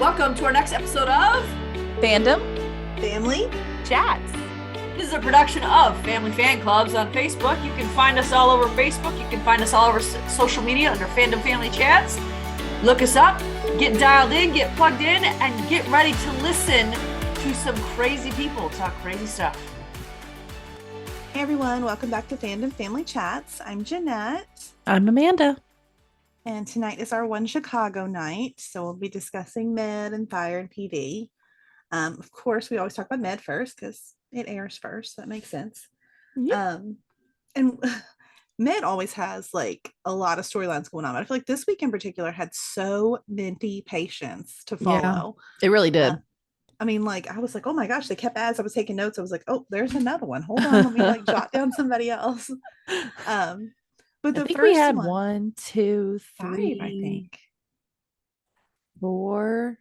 Welcome to our next episode of Fandom Family Chats. This is a production of Family Fan Clubs on Facebook. You can find us all over Facebook. You can find us all over social media under Fandom Family Chats. Look us up, get dialed in, get plugged in, and get ready to listen to some crazy people talk crazy stuff. Hey everyone, welcome back to Fandom Family Chats. I'm Jeanette. I'm Amanda. And tonight is our One Chicago night. So we'll be discussing Med and Fire and PD. Of course, we always talk about Med first because it airs first. That makes sense. Yep. And Med always has like a lot of storylines going on. But I feel like this week in particular had so many patients to follow. Yeah, it really did. I mean, like, I was like, oh my gosh, they kept as I was taking notes. I was like, oh, there's another one. Hold on, let me like jot down somebody else. But the I think first we had one, 1, 2, 3, 5, I think. 4.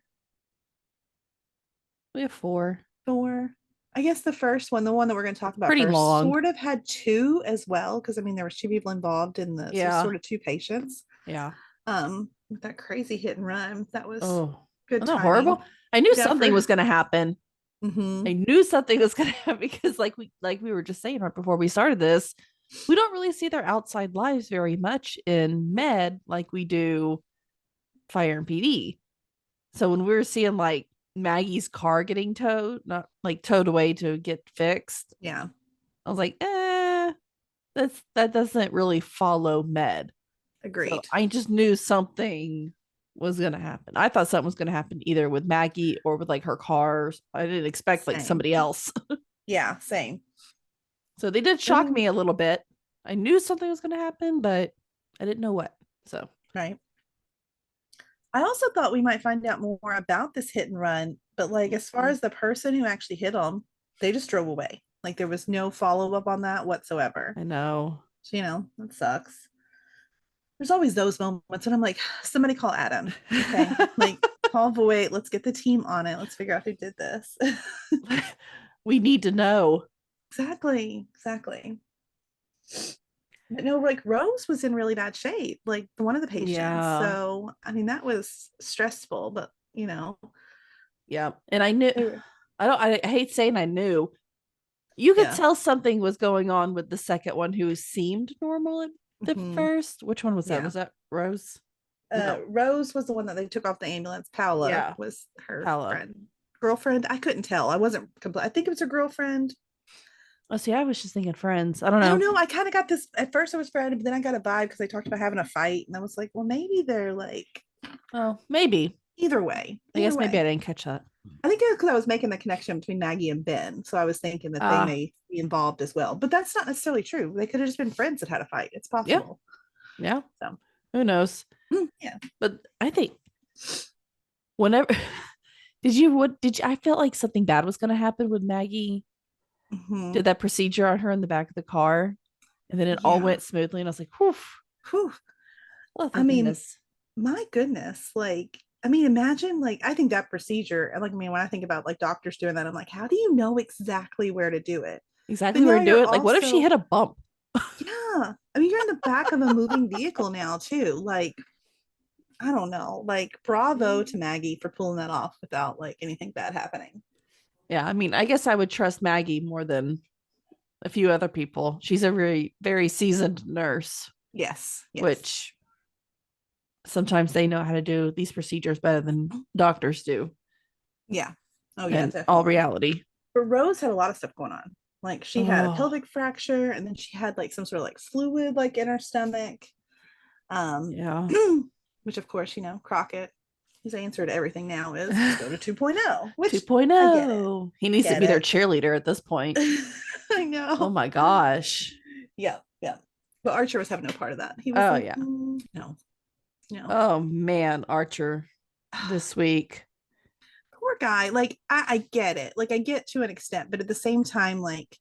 We have 4. 4. I guess the first one, the one that we're going to talk about Pretty first, long. sort of had 2 as well. Because I mean, there was 2 people involved in the sort of 2 patients. Yeah. With that crazy hit and run. That was Isn't good that timing. horrible? I knew something was going to happen. Mm-hmm. I knew something was going to happen because like we were just saying right before we started this, we don't really see their outside lives very much in Med like we do Fire and PD. So when we were seeing like Maggie's car getting towed, not like towed away to get fixed, Yeah, I was like, that doesn't really follow Med. agreed. So I just knew something was gonna happen. I thought something was gonna happen either with Maggie or with like her cars. I didn't expect like somebody else. Yeah, same. So they did shock me a little bit. I knew something was gonna happen, but I didn't know what. So right. I also thought we might find out more about this hit and run, but like as far as the person who actually hit them, they just drove away. Like there was no follow up on that whatsoever. I know. So, that sucks. There's always those moments when I'm like, somebody call Adam. Okay. Like call Voight. Let's get the team on it. Let's figure out who did this. We need to know. Exactly. But no, like Rose was in really bad shape, like one of the patients. Yeah. So I mean that was stressful, but Yeah. And I knew I hate saying I knew. You could tell something was going on with the second one who seemed normal at the first. Which one was that? Was that Rose? No. Rose was the one that they took off the ambulance. Paola was her girlfriend. I couldn't tell. I wasn't complete. I think it was her girlfriend. Oh, see, I was just thinking friends. I don't know. I kind of got this at first. I was friend, but then I got a vibe because they talked about having a fight, and I was like, well, maybe they're like, oh, maybe. Either way, I guess maybe I didn't catch that. I think it was because I was making the connection between Maggie and Ben, so I was thinking that they may be involved as well. But that's not necessarily true. They could have just been friends that had a fight. It's possible. Yeah. So who knows? Yeah. But I think whenever I felt like something bad was going to happen with Maggie. Did that procedure on her in the back of the car, and then it all went smoothly, and I was like, whew. Well, I mean, my goodness, like, I mean, imagine, like, I think that procedure, and like, I mean, when I think about like doctors doing that, I'm like, how do you know exactly where to do it? Exactly where to do it? Like, what if she hit a bump? Yeah. I mean, you're in the back of a moving vehicle now, too. Like, I don't know. Like, bravo to Maggie for pulling that off without like anything bad happening. Yeah. I mean, I guess I would trust Maggie more than a few other people. She's a very, very seasoned nurse. Yes. Which sometimes they know how to do these procedures better than doctors do. Yeah. Oh, yeah. In all reality. But Rose had a lot of stuff going on. Like she had a pelvic fracture, and then she had like some sort of like fluid like in her stomach. Which of course, Crockett, his answer to everything now is go to 2.0. Which 2.0. He needs to be their cheerleader at this point. I know. Oh my gosh. Yeah. But Archer was having no part of that. He was no. Oh man, Archer this week. Poor guy. Like I get it. Like I get to an extent, but at the same time, like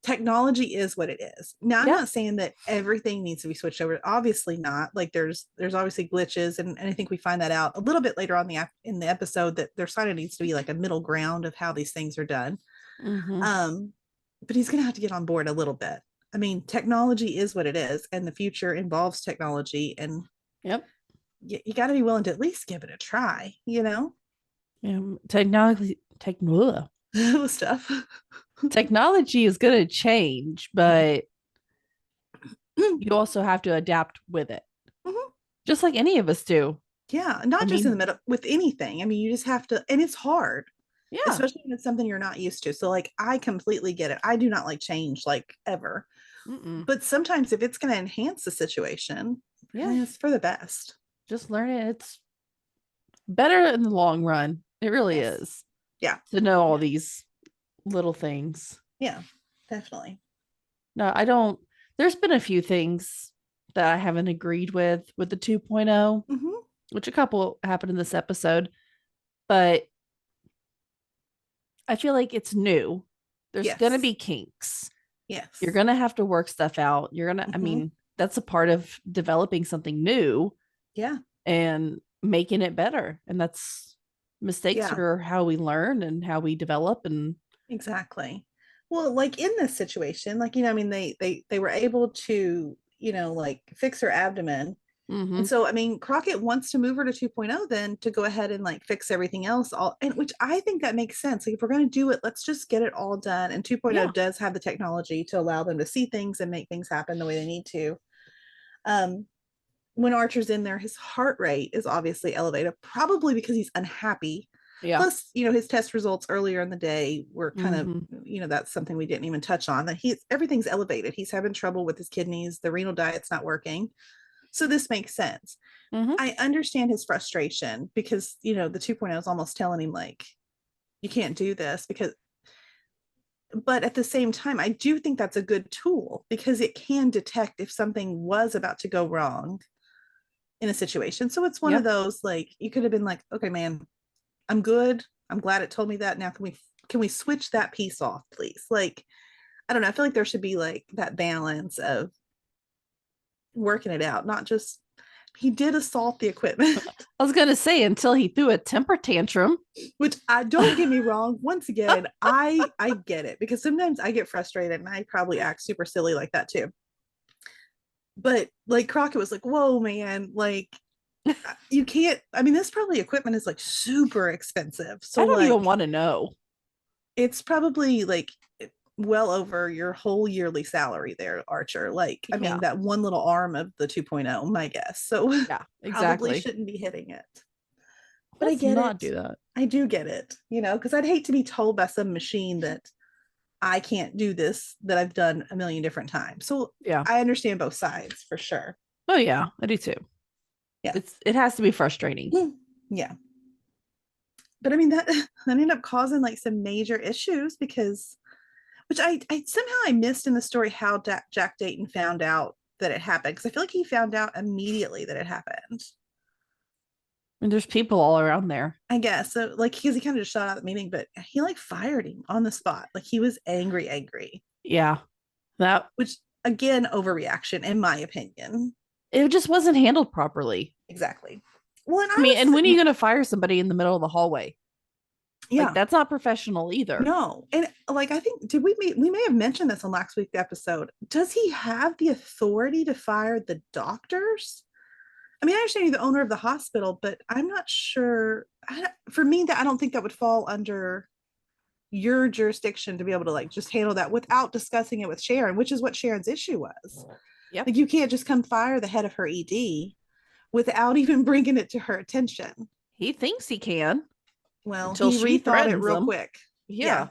technology is what it is. Now I'm not saying that everything needs to be switched over. Obviously not. Like there's obviously glitches, and I think we find that out a little bit later on in the episode that there kind of needs to be like a middle ground of how these things are done. But he's gonna have to get on board a little bit. I mean, technology is what it is, and the future involves technology, and you got to be willing to at least give it a try, Technology, It was tough. technology is going to change, but you also have to adapt with it, Mhm. just like any of us do. Yeah, not I just in the mean, middle with anything. I mean, you just have to, and it's hard, yeah, especially when it's something you're not used to. So, like, I completely get it. I do not like change, like, ever. mm-mm. But sometimes if it's going to enhance the situation, Yeah, it's for the best. just learn it. It's better in the long run. It really Yes. is Yeah. to know all Yeah. these little things. Yeah. Definitely. No, I don't. There's been a few things that I haven't agreed with the 2.0, Hmm. which a couple happened in this episode, but I feel like it's new. There's going to Yes. be kinks. You're Yes. going to have to work stuff out. You're going to, I Hmm. mean, that's a part of developing something new Yeah. and making it better. And that's mistakes Yeah. are how we learn and how we develop. And Exactly. Well, like in this situation, like, I mean, they were able to, like fix her abdomen. And mhm, so, I mean, Crockett wants to move her to 2.0 then to go ahead and like fix everything else all, and which I think that makes sense. Like if we're going to do it, let's just get it all done. And 2.0 yeah, does have the technology to allow them to see things and make things happen the way they need to. Um, when Archer's in there, his heart rate is obviously elevated, probably because he's unhappy. yeah, Plus, his test results earlier in the day were kind of, mhm, that's something we didn't even touch on. That everything's elevated. He's having trouble with his kidneys. The renal diet's not working. So this makes sense. mhm, I understand his frustration because, the 2.0 is almost telling him like, you can't do this but at the same time, I do think that's a good tool because it can detect if something was about to go wrong in a situation. So it's one of yep. those, like, you could have been like, okay, man, I'm good. I'm glad it told me that. Now can we switch that piece off, please? Like, I don't know. I feel like there should be like that balance of working it out, not just he did assault the equipment. I was going to say until he threw a temper tantrum. Which I don't get me wrong. Once again, I get it because sometimes I get frustrated and I probably act super silly like that too. But like Crockett was like, "Whoa, man! Like you can't. I mean, this probably equipment is like super expensive. I So don't even like, want to know. it's probably like well over your whole yearly salary there, Archer. Like, I Yeah, mean, that one little arm of the 2.0, my guess. So yeah, probably exactly. shouldn't be hitting it. But I Let's get not it. do that. I do get it, because I'd hate to be told by some machine that I can't do this that I've done a million different times. So Yeah. I understand both sides for sure. Oh yeah, I do too. Yeah. It has to be frustrating. Yeah. But I mean that ended up causing like some major issues because which I somehow I missed in the story how Jack Dayton found out that it happened because I feel like he found out immediately that it happened. And there's people all around there. I guess so, like because he kind of just shot out the meeting, but he like fired him on the spot. Like he was angry, Yeah. That which again overreaction in my opinion. it just wasn't handled properly. Exactly. Well, and I I mean, and was when are you going to fire somebody in the middle of the hallway? Like yeah. that's not professional either. No. And like I think did we may have mentioned this on last week's episode. Does he have the authority to fire the doctors? I mean, I understand you're the owner of the hospital, but I'm not sure. For me, that I don't think that would fall under your jurisdiction to be able to like just handle that without discussing it with Sharon, which is what Sharon's issue was. Yep. Like, you can't just come fire the head of her ED without even bringing it to her attention. He thinks he can Well, until he she rethought it threatens real him. quick. Yeah.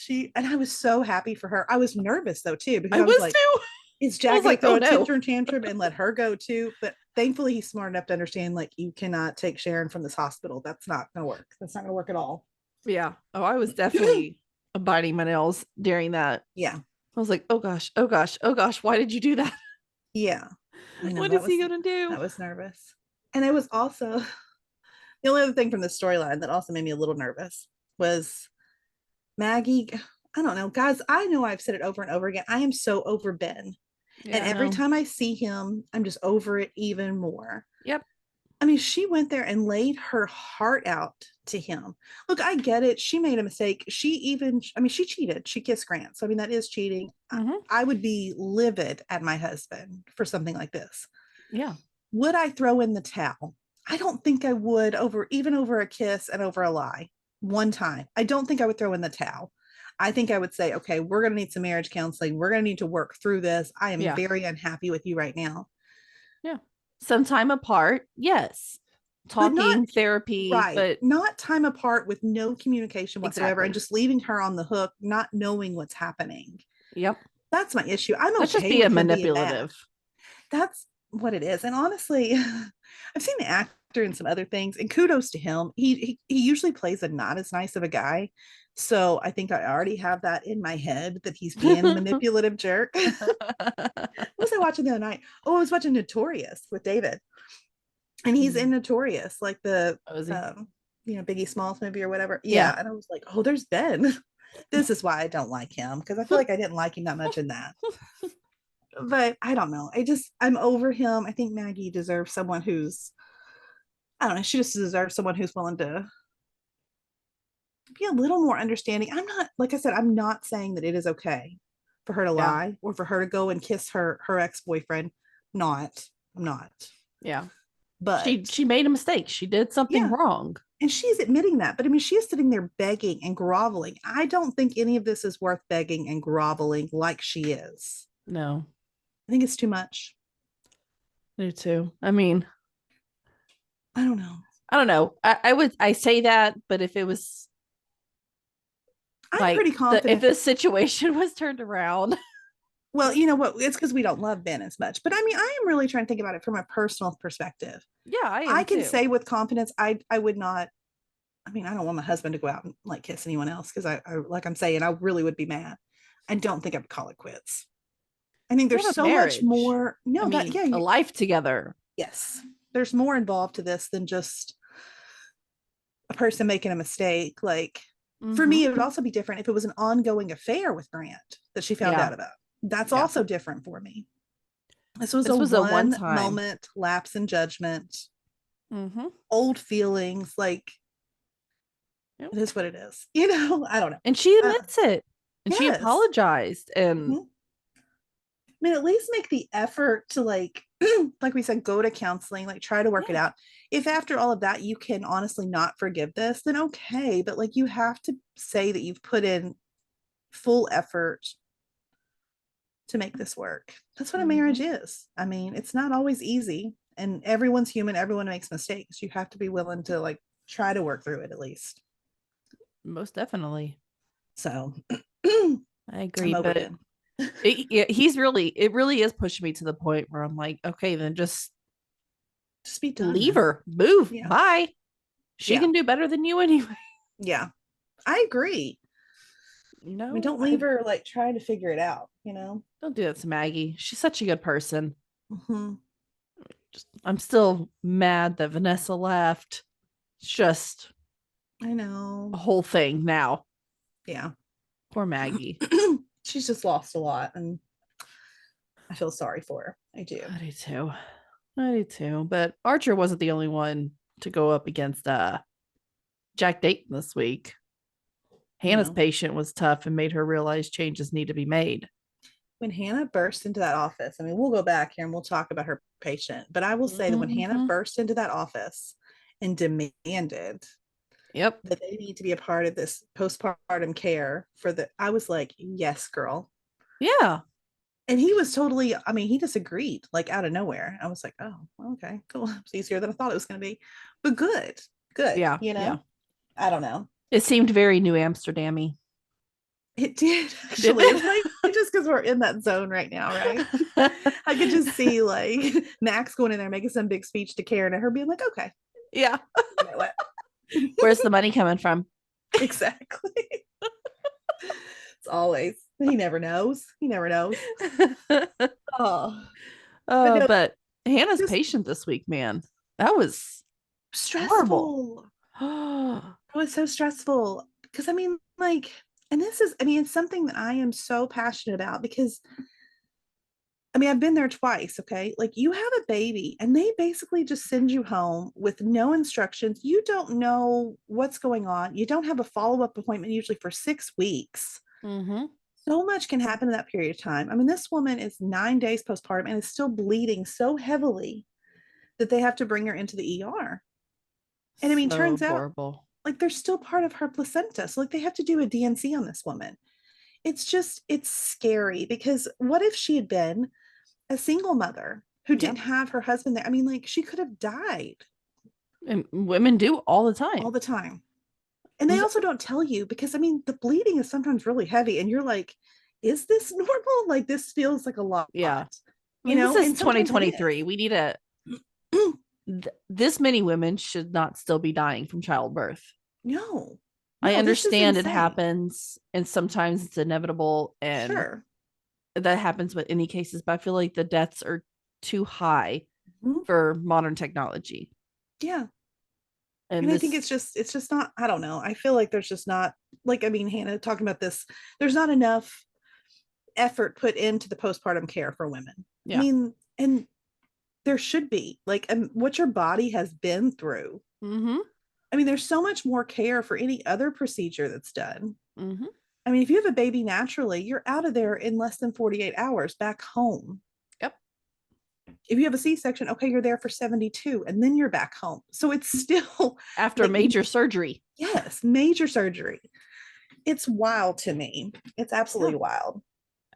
Yeah. And I was so happy for her. I was nervous though, too, because I I was was like, too. is I Jack was going to like, throw oh a no. tantrum and let her go too? But thankfully, he's smart enough to understand like you cannot take Sharon from this hospital. That's not going to work. That's not going to work at all. Yeah. Oh, I was definitely biting my nails during that. Yeah, I was like, oh gosh, oh gosh, oh gosh, why did you do that? yeah. I know What that is he was gonna do? that was nervous, and I was also the only other thing from the storyline that also made me a little nervous was Maggie. I don't know, guys. I know I've said it over and over again. I am so over Ben. And Yeah, I every know. time I see him, I'm just over it even more. Yep. I mean, she went there and laid her heart out to him. Look, I get it. She made a mistake. She cheated. She kissed Grant. So, I mean, that is cheating. Mm-hmm. I would be livid at my husband for something like this. Yeah. Would I throw in the towel? I don't think I would even over a kiss and over a lie one time. I don't think I would throw in the towel. I think I would say, okay, we're going to need some marriage counseling. We're going to need to work through this. I am Yeah. very unhappy with you right now. Yeah. Some time apart. Yes. But not Talking, therapy, right. but Not time apart with no communication whatsoever exactly. and just leaving her on the hook, not knowing what's happening. Yep. That's my issue. I'm Let's just okay be a with him being mad. manipulative. That's what it is. And honestly, I've seen the actor in some other things, and kudos to him. He usually plays a not as nice of a guy. So I think I already have that in my head that he's being a manipulative jerk. What was I watching the other night? Oh, I was watching Notorious with David. And he's in Notorious, like the Biggie Smalls movie or whatever. Yeah. And I was like, oh, there's Ben. This is why I don't like him, because I feel like I didn't like him that much in that. But I don't know. I'm over him. I think Maggie deserves someone who's, I don't know, she just deserves someone who's willing to be a little more understanding. I'm not, like I said, I'm not saying that it is okay for her to lie or for her to go and kiss her ex-boyfriend. I'm not. Yeah. But she made a mistake. She did something wrong. And she's admitting that. But I mean, she is sitting there begging and groveling. I don't think any of this is worth begging and groveling like she is. No. I think it's too much. I do too. I mean, I don't know. I say that, but if it was I'm pretty confident. If the situation was turned around. Well, you know what? It's because we don't love Ben as much. But I mean, I am really trying to think about it from a personal perspective. Yeah, I can say with confidence, I would not. I mean, I don't want my husband to go out and like kiss anyone else because I like I'm saying, I really would be mad. I don't think I would call it quits. I think there's so much more. No, a life together. Yes, there's more involved to this than just a person making a mistake. Like for me, it would also be different if it was an ongoing affair with Grant that she found out about. That's also different for me. This was a one moment lapse in judgment. Old feelings, like it is what it is. You know, I don't know. And she admits it. And she apologized. And I mean, at least make the effort to like we said, go to counseling, like try to work it out. If after all of that you can honestly not forgive this, then okay. But like you have to say that you've put in full effort to make this work. That's what a marriage is. I mean, it's not always easy, and everyone's human. Everyone makes mistakes. You have to be willing to like try to work through it at least. Most definitely. So I agree, but it really is pushing me to the point where I'm like, okay, then just be done. Leave her, move, bye. She can do better than you anyway. Yeah, I agree. No, I mean, don't leave her like trying to figure it out. You know, don't do that to Maggie. She's such a good person. I'm still mad that Vanessa left. It's just, I know, a whole thing now. Yeah, poor Maggie. She's just lost a lot, and I feel sorry for her. I do too. But Archer wasn't the only one to go up against Jack Dayton this week. Hannah's patient was tough and made her realize changes need to be made. When Hannah burst into that office, I mean, we'll go back here and we'll talk about her patient, but I will say that when Hannah burst into that office and demanded that they need to be a part of this postpartum care I was like, yes, girl. Yeah. And he was totally, I mean, he disagreed like out of nowhere. I was like, oh, okay, cool. It's easier than I thought it was going to be, but good. Yeah. You know, I don't know. It seemed very New Amsterdam-y. It did actually. It's like just because we're in that zone right now, right? I could just see like Max going in there making some big speech to Karen and her being like, okay. Yeah. You know what? Where's the money coming from? Exactly. It's always, he never knows. But Hannah's patient this week, man. That was stressful. It was so stressful because I mean, like, and this is, I mean, it's something that I am so passionate about because I mean, I've been there twice. Okay. Like you have a baby and they basically just send you home with no instructions. You don't know what's going on. You don't have a follow-up appointment usually for 6 weeks. So much can happen in that period of time. I mean, this woman is 9 days postpartum and is still bleeding so heavily that they have to bring her into the ER. And I mean, So turns out horrible. like they're still part of her placenta. So like they have to do a DNC on this woman. It's scary because what if she had been a single mother who Yep. didn't have her husband there? I mean, like she could have died And women do all the time. all the time. And they also don't tell you because I mean, the bleeding is sometimes really heavy and you're like, is this normal? Like this feels like a lot. Yeah. I You mean, know, this is and sometimes it 2023. is. We need a this many women should not still be dying from childbirth. No. I No, this is understand it insane. happens and sometimes it's inevitable and Sure. that happens with any cases, but I feel like the deaths are too high Mhm. for modern technology. Yeah. And I this, think it's just not, I don't know. I feel like there's just not, like, I mean, Hannah talking about this, there's not enough effort put into the postpartum care for women. Yeah. I mean, and there should be like what your body has been through. mm-hmm, I mean, there's so much more care for any other procedure that's done. mm-hmm. I mean, if you have a baby naturally, you're out of there in less than 48 hours back home. Yep. If you have a C-section, okay, you're there for 72 and then you're back home. So it's still After like, major surgery. yes, major surgery. It's wild to me. It's absolutely Yeah. wild.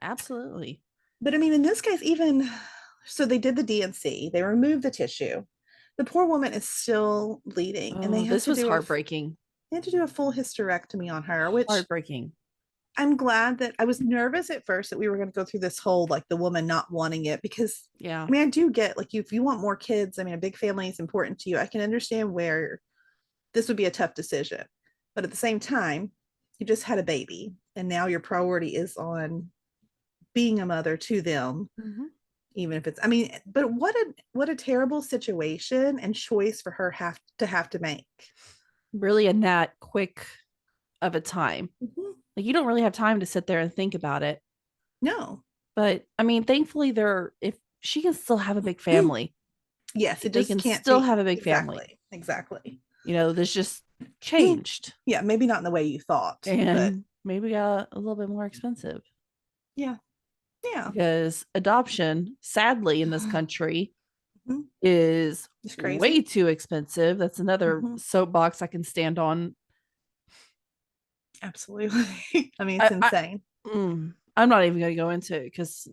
Absolutely. But I mean, in this case, even so, they did the DNC, they removed the tissue. The poor woman is still bleeding, and they Oh, had this to was do heartbreaking. they had to do a full hysterectomy on her, which Heartbreaking. I'm glad that I was nervous at first that we were going to go through this whole like the woman not wanting it because Yeah. I mean, I do get like if you want more kids, I mean, a big family is important to you. I can understand where this would be a tough decision. But at the same time, you just had a baby and now your priority is on being a mother to them. Mm-hmm. Even if it's, I mean, but what a terrible situation and choice for her have to make. Really in that quick of a time. Mm-hmm. Like you don't really have time to sit there and think about it. No. But I mean, thankfully if she can still have a big family. Yes, it They just can can't still be have a big exactly, family. exactly. You know, this just changed. Yeah, maybe not in the way you thought, And but maybe got a little bit more expensive. yeah. Because adoption, sadly, in this country Mhm. is It's crazy. way too expensive. That's another Mhm. soapbox I can stand on. Absolutely. I mean, it's insane. I'm not even going to go into it because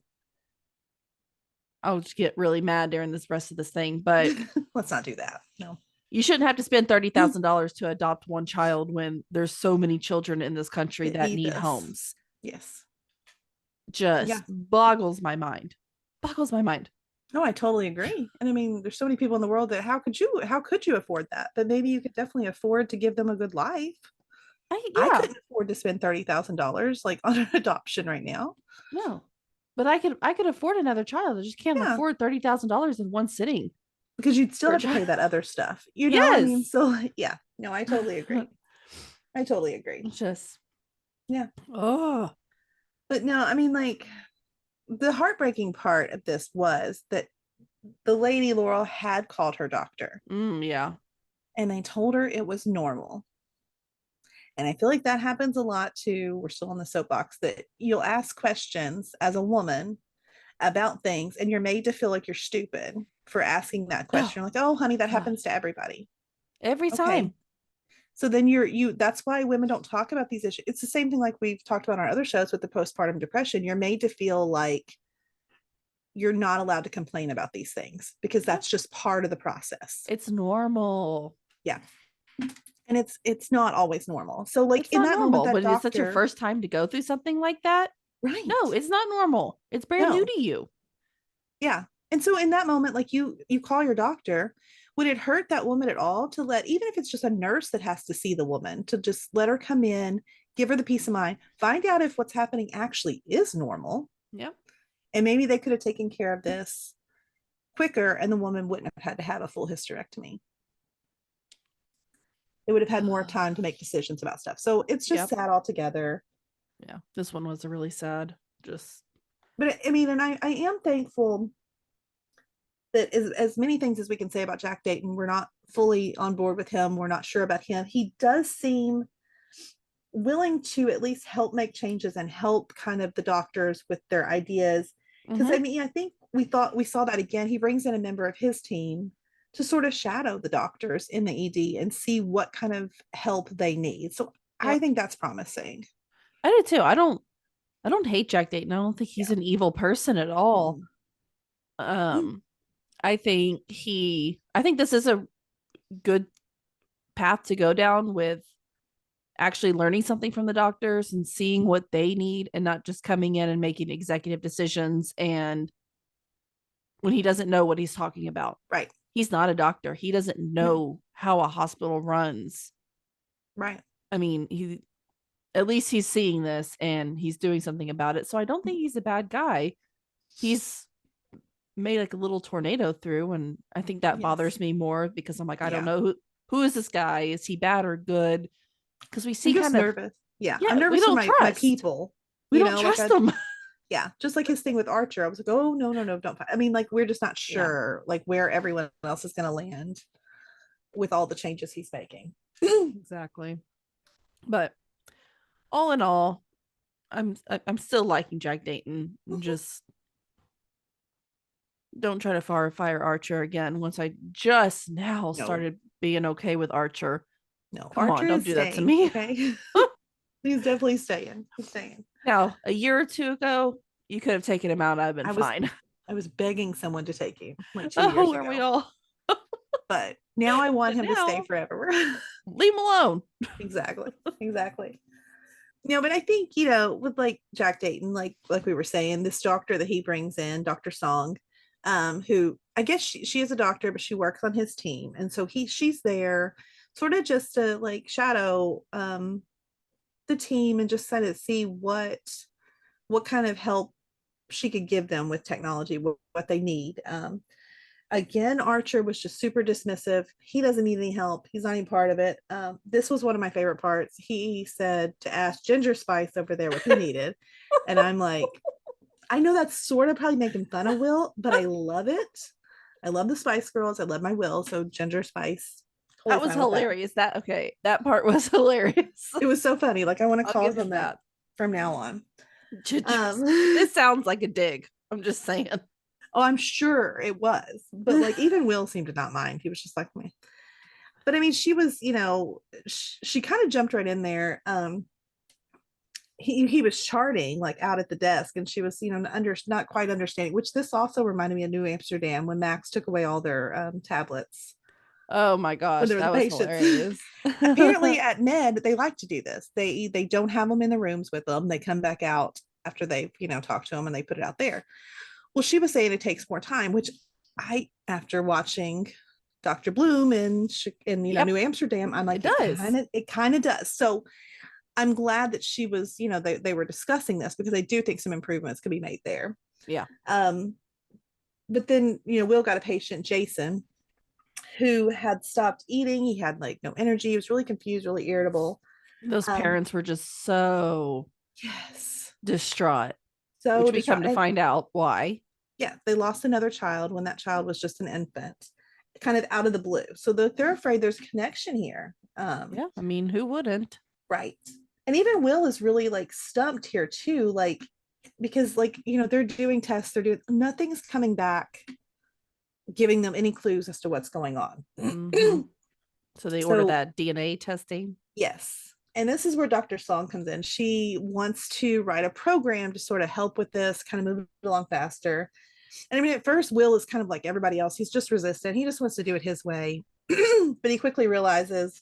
I'll just get really mad during this rest of this thing. But let's not do that. No. you shouldn't have to spend $30,000 to adopt one child when there's so many children in this country that need this. homes. Yes. Just boggles my mind. Boggles my mind. No, I totally agree. And I mean, there's so many people in the world that how could you afford that? But maybe you could definitely afford to give them a good life. I couldn't afford to spend $30,000 like on an adoption right now. No. But I could afford another child. I just can't afford $30,000 in one sitting. Because you'd still have to pay that other stuff. You know, I mean, so yeah. No, I totally agree. I totally agree. Just yeah. Oh. But no, I mean, like the heartbreaking part of this was that the lady Laurel had called her doctor. Yeah. And they told her it was normal. And I feel like that happens a lot too. We're still on the soapbox that you'll ask questions as a woman about things and you're made to feel like you're stupid for asking that question. Like, oh, honey, that happens to everybody. Every time. So then that's why women don't talk about these issues. It's the same thing like we've talked about on our other shows with the postpartum depression. You're made to feel like you're not allowed to complain about these things because that's just part of the process. It's normal. Yeah. And it's not always normal. So like it's in that normal, moment, but is that your first time to go through something like that? Right. No, it's not normal. It's brand new to you. Yeah. And so in that moment, like you call your doctor, would it hurt that woman at all to let, even if it's just a nurse that has to see the woman, to just let her come in, give her the peace of mind, find out if what's happening actually is normal. Yep. And maybe they could have taken care of this quicker and the woman wouldn't have had to have a full hysterectomy. It would have had more time to make decisions about stuff. So it's just sad altogether. Yeah. This one was really sad. But I mean, and I am thankful that as many things as we can say about Jack Dayton, we're not fully on board with him. We're not sure about him. He does seem willing to at least help make changes and help kind of the doctors with their ideas. Because I mean, I think we saw that again. He brings in a member of his team to sort of shadow the doctors in the ED and see what kind of help they need. So I think that's promising. I do too. I don't hate Jack Dayton. I don't think he's an evil person at all. I think this is a good path to go down with actually learning something from the doctors and seeing what they need and not just coming in and making executive decisions and when he doesn't know what he's talking about. Right. He's not a doctor. He doesn't know how a hospital runs. Right. I mean, at least he's seeing this and he's doing something about it. So I don't think he's a bad guy. He's made like a little tornado through, and I think that bothers me more because I'm like, I don't know who is this guy? Is he bad or good? Because we see kind of nervous. Yeah, I'm nervous for my people. We don't trust them. Yeah, just like his thing with Archer. I was like, oh no, don't fight. I mean, like we're just not sure like where everyone else is going to land with all the changes he's making. Exactly. But all in all, I'm still liking Jack Dayton. Just don't try to fire Archer again. Once I just now started being okay with Archer. No, come Archer on, don't do that to me. Okay? He's definitely staying. He's staying. Now, a year or two ago, you could have taken him out. I've been fine. I was begging someone to take him like 2 years ago. Are we all? But now I want him to stay forever. Leave him alone. Exactly. No, but I think, with like Jack Dayton, like we were saying, this doctor that he brings in, Dr. Song, who I guess she is a doctor, but she works on his team. And so she's there sort of just to like shadow the team and just kind of see what kind of help she could give them with technology, what they need. Again, Archer was just super dismissive. He doesn't need any help. He's not even part of it. This was one of my favorite parts. He said to ask Ginger Spice over there what he needed. And I'm like, I know that's sort of probably making fun of Will, but I love it. I love the Spice Girls. I love my Will. So Ginger Spice. That was hilarious. That part was hilarious. It was so funny. Like I want to call him that from now on. This sounds like a dig. I'm just saying. Oh, I'm sure it was. But like even Will seemed to not mind. He was just like me. But I mean, she was, she kind of jumped right in there. He was charting like out at the desk and she was, not quite understanding, which this also reminded me of New Amsterdam when Max took away all their tablets. Oh my gosh, that was hilarious. Apparently at Med, they like to do this. They don't have them in the rooms with them. They come back out after they, talk to them and they put it out there. Well, she was saying it takes more time, which after watching Dr. Bloom and New Amsterdam, I'm like, it kind of does. So I'm glad that she was, they were discussing this because I do think some improvements could be made there. Yeah. But then, Will got a patient, Jason, who had stopped eating. He had like no energy. He was really confused, really irritable. Those parents were just so distraught. So which we come to find out why. Yeah, they lost another child when that child was just an infant, kind of out of the blue. So they're afraid there's a connection here. I mean, who wouldn't? Right. And even Will is really like stumped here too, like because like they're doing tests, nothing's coming back giving them any clues as to what's going on. Mm-hmm. So they order that DNA testing. Yes. And this is where Dr. Song comes in. She wants to write a program to sort of help with this, kind of move it along faster. And I mean, at first, Will is kind of like everybody else. He's just resistant. He just wants to do it his way. But he quickly realizes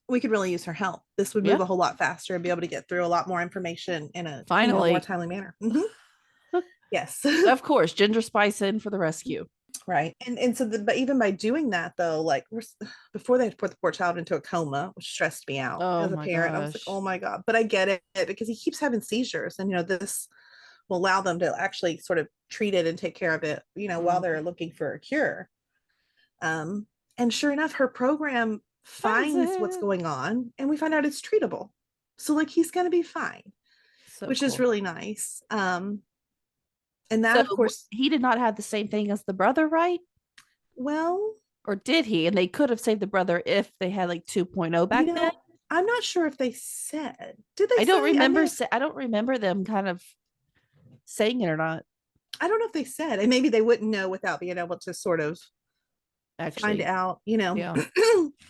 we could really use her help. This would move a whole lot faster and be able to get through a lot more information in a more timely manner. Mm-hmm. Yes. Of course, Ginger Spice in for the rescue. Right. And so but even by doing that though, like before they had put the poor child into a coma, which stressed me out as a parent. I was like, oh my God, but I get it because he keeps having seizures and this will allow them to actually sort of treat it and take care of it, while they're looking for a cure. And sure enough, her program finds what's going on and we find out it's treatable. So like he's gonna be fine, which is really nice. And that, of course, he did not have the same thing as the brother, right? Well, or did he? And they could have saved the brother if they had like 2.0 back then. I'm not sure if they said. Did they? I don't remember. I don't remember them kind of saying it or not. I don't know if they said, and maybe they wouldn't know without being able to sort of Actually, out, yeah.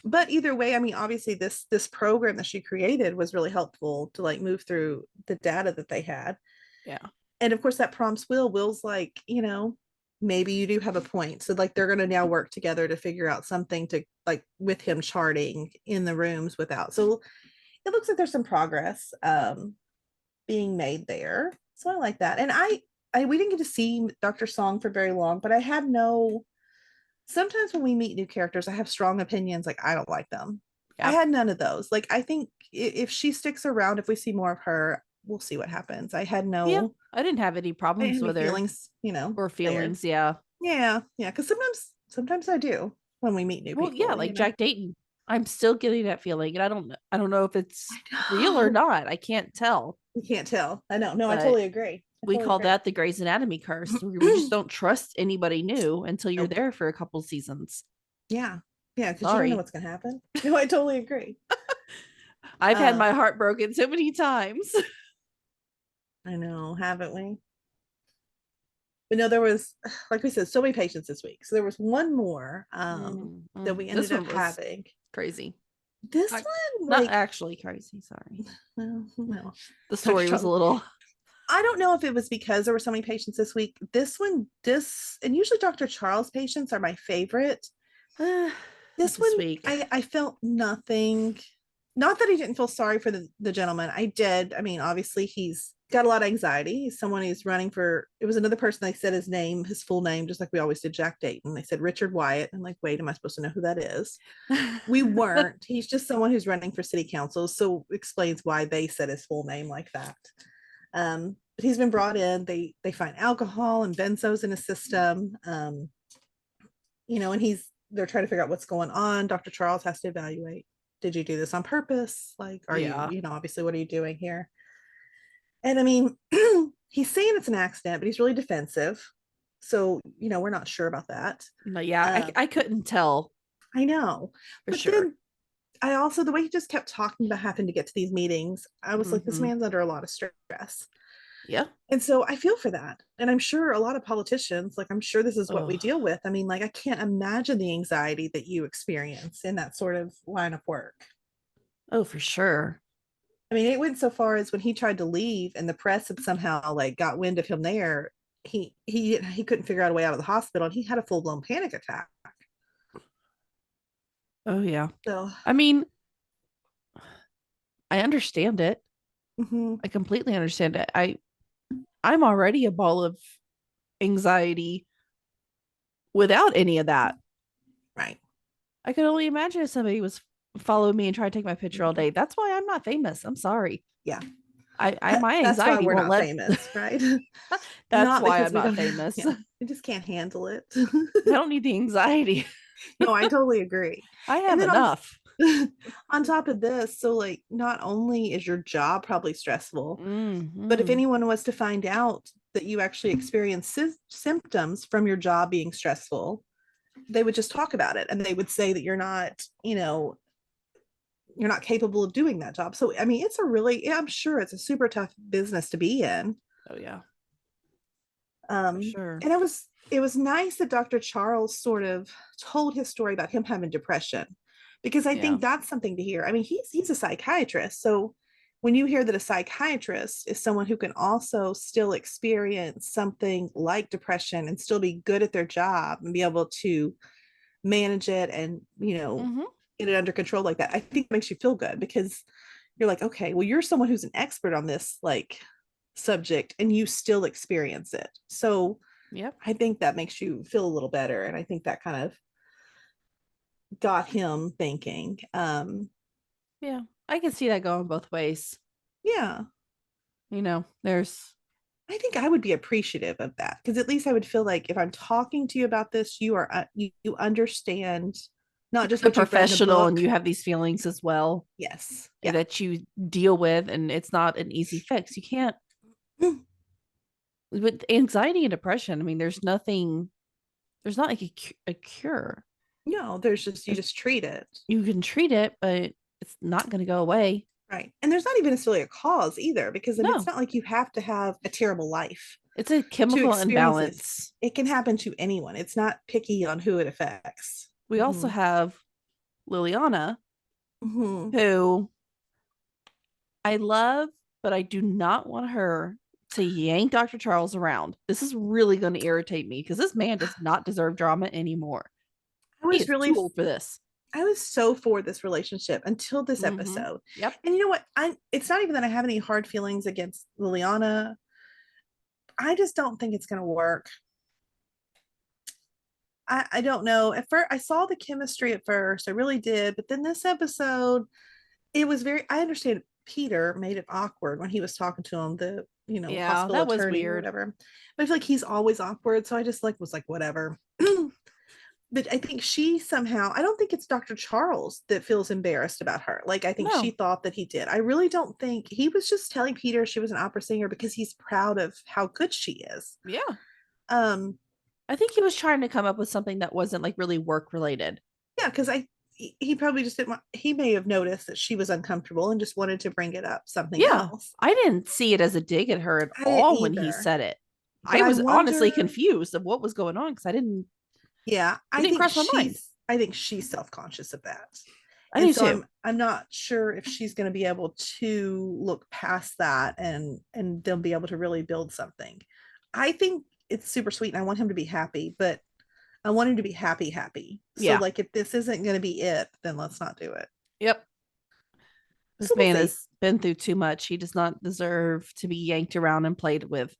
But either way, I mean, obviously this program that she created was really helpful to like move through the data that they had. Yeah. And of course that prompts Will's like, maybe you do have a point. So like they're going to now work together to figure out something to like with him charting in the rooms without. So it looks like there's some progress being made there. So I like that. And I we didn't get to see Dr. Song for very long, but I had no sometimes when we meet new characters, I have strong opinions like I don't like them. I Yeah. had none of those. Like I think if she sticks around, if we see more of her, we'll see what happens. I had Yeah. no I didn't have any I didn't problems have any with her feelings, or there. feelings. Yeah. Yeah, yeah. Because sometimes I do when we meet new Well, people. yeah, like Jack Dayton. I'm still getting that feeling, and I don't know if it's real or not. I can't tell. You can't tell. I know. No, I But totally agree. we call that the Grey's Anatomy curse. We just don't trust anybody new until you're Nope. there for a couple seasons. Yeah, yeah. Because you don't Sorry. know what's gonna happen. No, I totally agree. I've had my heart broken so many times. I know, haven't we? But no, there was, like we said, so many patients this week. So there was one more that we ended up having. Crazy. This one, like, not actually crazy. Sorry. No. The story was a little. I don't know if it was because there were so many patients this week. And usually Dr. Charles patients are my favorite. This one, week. I felt nothing. Not that I didn't feel sorry for the gentleman. I did. I mean, obviously he's got a lot of anxiety. He's someone who's running for, it was another person. They said his full name, just like we always did Jack Dayton. They said Richard Wyatt. I'm like, wait, am I supposed to know who that is? We weren't. He's just someone who's running for city council. So explains why they said his full name like that. But he's been brought in. They find alcohol and benzos in his system. And they're trying to figure out what's going on. Dr. Charles has to evaluate. Did you do this on purpose? Like, are you, obviously, what are you doing here? And I mean, he's saying it's an accident, but he's really defensive. So, we're not sure about that. No, yeah, I couldn't tell. I know. For but sure. Then I also, the way he just kept talking about having to get to these meetings, I was like, this man's under a lot of stress. Yeah. And so I feel for that. And I'm sure a lot of politicians, like, I'm sure this is what we deal with. I mean, like, I can't imagine the anxiety that you experience in that sort of line of work. Oh, for sure. I mean, it went so far as when he tried to leave and the press had somehow like got wind of him there, he couldn't figure out a way out of the hospital and he had a full-blown panic attack. Oh, yeah. So, I mean, I understand it. mm-hmm. I completely understand it. I'm already a ball of anxiety without any of that. Right. I could only imagine if somebody was following me and trying to take my picture all day. That's why I'm not famous. I'm sorry. Yeah. My anxiety that's why we're won't not famous, right? That's why I'm not famous. Yeah, we just can't handle it. I don't need the anxiety. No, I totally agree. I have enough. On top of this, so like not only is your job probably stressful, but if anyone was to find out that you actually experience symptoms from your job being stressful, they would just talk about it and they would say that you're not capable of doing that job. So I mean, I'm sure it's a super tough business to be in. Oh yeah. For sure. And it was nice that Dr. Charles sort of told his story about him having depression, because I think that's something to hear. I mean, he's a psychiatrist. So when you hear that a psychiatrist is someone who can also still experience something like depression and still be good at their job and be able to manage it and, get it under control like that, I think it makes you feel good, because you're like, okay, well, you're someone who's an expert on this like subject and you still experience it. So I think that makes you feel a little better. And I think that kind of got him thinking. Yeah, I can see that going both ways. Yeah. I think I would be appreciative of that, because at least I would feel like if I'm talking to you about this, you are you understand not just a professional and you have these feelings as well. Yes. That you deal with, and it's not an easy fix. You can't with anxiety and depression. I mean, there's not like a cure. No, there's just, you just treat it. You can treat it, but it's not going to go away. Right. And there's not even necessarily a cause either, because it's not like you have to have a terrible life. It's a chemical imbalance. It can happen to anyone. It's not picky on who it affects. We also have Liliana, who I love, but I do not want her to yank Dr. Charles around. This is really going to irritate me because this man does not deserve drama anymore. I He was is really too old for this. I was so for this relationship until this episode. Yep. And you know what? It's not even that I have any hard feelings against Liliana. I just don't think it's going to work. I don't know. At first, I saw the chemistry at first. I really did. But then this episode, it was I understand Peter made it awkward when he was talking to him, the, hospital that was attorney or weird. whatever. But I feel like he's always awkward. So I just was like, whatever. But I think she somehow, I don't think it's Dr. Charles that feels embarrassed about her. Like, I think she thought that he did. I really don't think he was just telling Peter she was an opera singer because he's proud of how good she is. Yeah. I think he was trying to come up with something that wasn't like really work related. Yeah, because he probably just didn't want, he may have noticed that she was uncomfortable and just wanted to bring it up something else. I didn't see it as a dig at her at all when he said it. But I was honestly confused of what was going on because I didn't. Yeah, I think she's self-conscious of that. I do too. I'm not sure if she's going to be able to look past that and they'll be able to really build something. I think it's super sweet and I want him to be happy, but I want him to be happy. So like if this isn't going to be it, then let's not do it. Yep. This man has been through too much. He does not deserve to be yanked around and played with.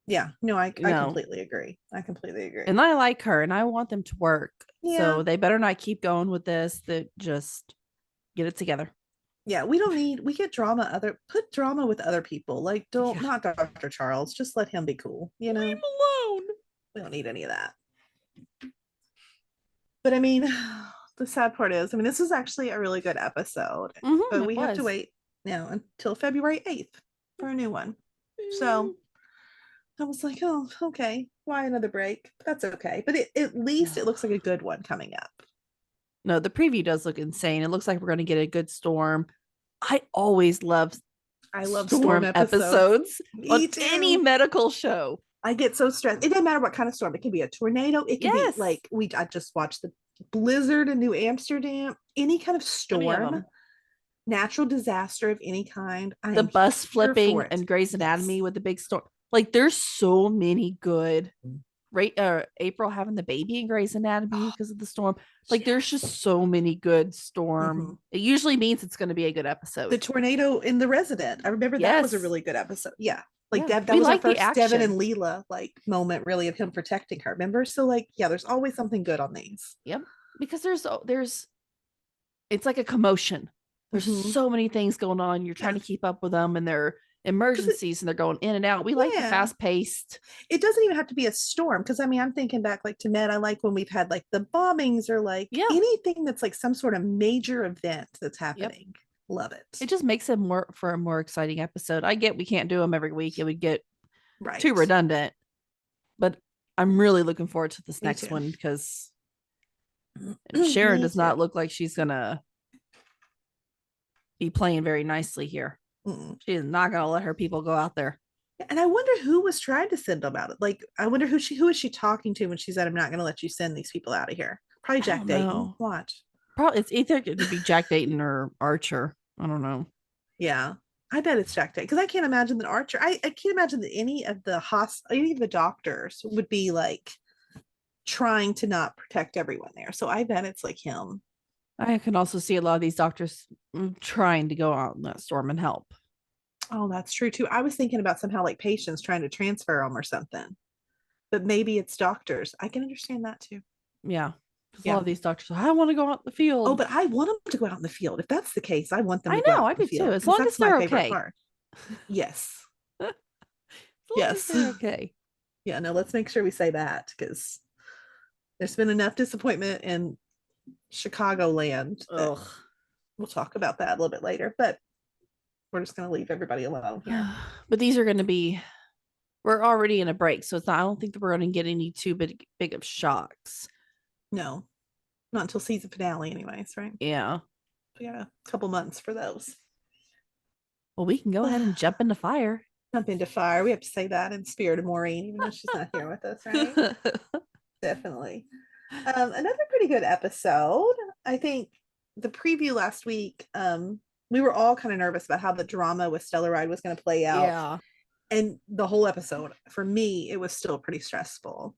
Yeah, no, I completely agree. And I like her and I want them to work. Yeah. So they better not keep going with this. That just get it together. Yeah, we get drama put drama with other people. Like not Dr. Charles. Just let him be cool. Leave him alone. We don't need any of that. But I mean, the sad part is, this is actually a really good episode. But we have to wait now until February 8th for a new one. So I was like, oh, okay. Why another break? But that's okay. But at least it looks like a good one coming up. No, the preview does look insane. It looks like we're going to get a good storm. I love storm episodes on any medical show. I get so stressed. It doesn't matter what kind of storm. It can be a tornado. It can be like I just watched the blizzard in New Amsterdam. Any kind of storm, natural disaster of any kind. The bus flipping and Grey's Anatomy with the big storm. Like there's so many good. Right, April having the baby in Grey's Anatomy because of the storm. Like there's just so many good storm. It usually means it's going to be a good episode. The tornado in The Resident. I remember that was a really good episode. Yeah. Like that was our first Devin and Leela moment really of him protecting her. Remember? So there's always something good on these. Yep. Because there's it's like a commotion. There's so many things going on. You're trying to keep up with them and they're emergencies and they're going in and out. We like the fast paced. It doesn't even have to be a storm because I'm thinking back to Med. I like when we've had the bombings or anything that's some sort of major event that's happening. Yep. Love it. It just makes it for a more exciting episode. I get we can't do them every week. It would get too redundant, but I'm really looking forward to this next one because Sharon does not look like she's gonna be playing very nicely here. She is not going to let her people go out there. And I wonder who was trying to send them out. I wonder who is she talking to when she said, I'm not going to let you send these people out of here. Probably Jack Dayton. Watch. Probably it's either going to be Jack Dayton or Archer. I don't know. Yeah. I bet it's Jack Dayton because I can't imagine that Archer, I can't imagine that any of the doctors would be trying to not protect everyone there. So I bet it's him. I can also see a lot of these doctors trying to go out in that storm and help. Oh, that's true too. I was thinking about somehow patients trying to transfer them or something, but maybe it's doctors. I can understand that too. Yeah. A lot of these doctors, I want to go out in the field. Oh, but I want them to go out in the field. If that's the case, I want them to go out in the field. As long as they're okay. Yes. Yes. They're okay. Yeah, no, let's make sure we say that because there's been enough disappointment in Chicagoland. We'll talk about that a little bit later, but we're just going to leave everybody alone here. But these are going to be, we're already in a break, so it's not, I don't think that we're going to get any too big of shocks. No, not until season finale anyways, right? Yeah. We got a couple months for those. Well, we can go ahead and jump into fire. Jump into fire. We have to say that in spirit of Maureen, even though she's not here with us, right? Definitely. Another pretty good episode. I think the preview last week, we were all kind of nervous about how the drama with Stellar Ride was going to play out. Yeah, And the whole episode, for me, it was still pretty stressful.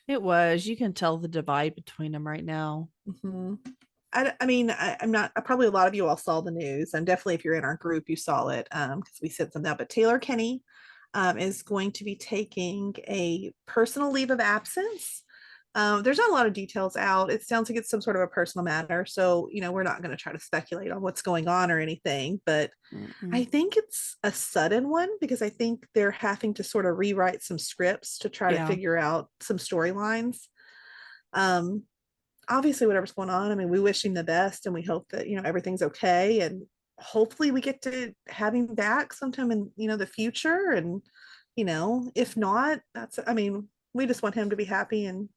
it was. You can tell the divide between them right now. Mm-hmm. I mean, I'm not, probably a lot of you all saw the news, and definitely if you're in our group, you saw it because we sent something out. But Taylor Kenny is going to be taking a personal leave of absence. There's not a lot of details out. It sounds like it's some sort of a personal matter. So, we're not going to try to speculate on what's going on or anything, but I think it's a sudden one because I think they're having to sort of rewrite some scripts to try to figure out some storylines. Obviously whatever's going on, I mean, we wish him the best and we hope that, everything's okay. And hopefully we get to have him back sometime in, the future. And, if not, we just want him to be happy and,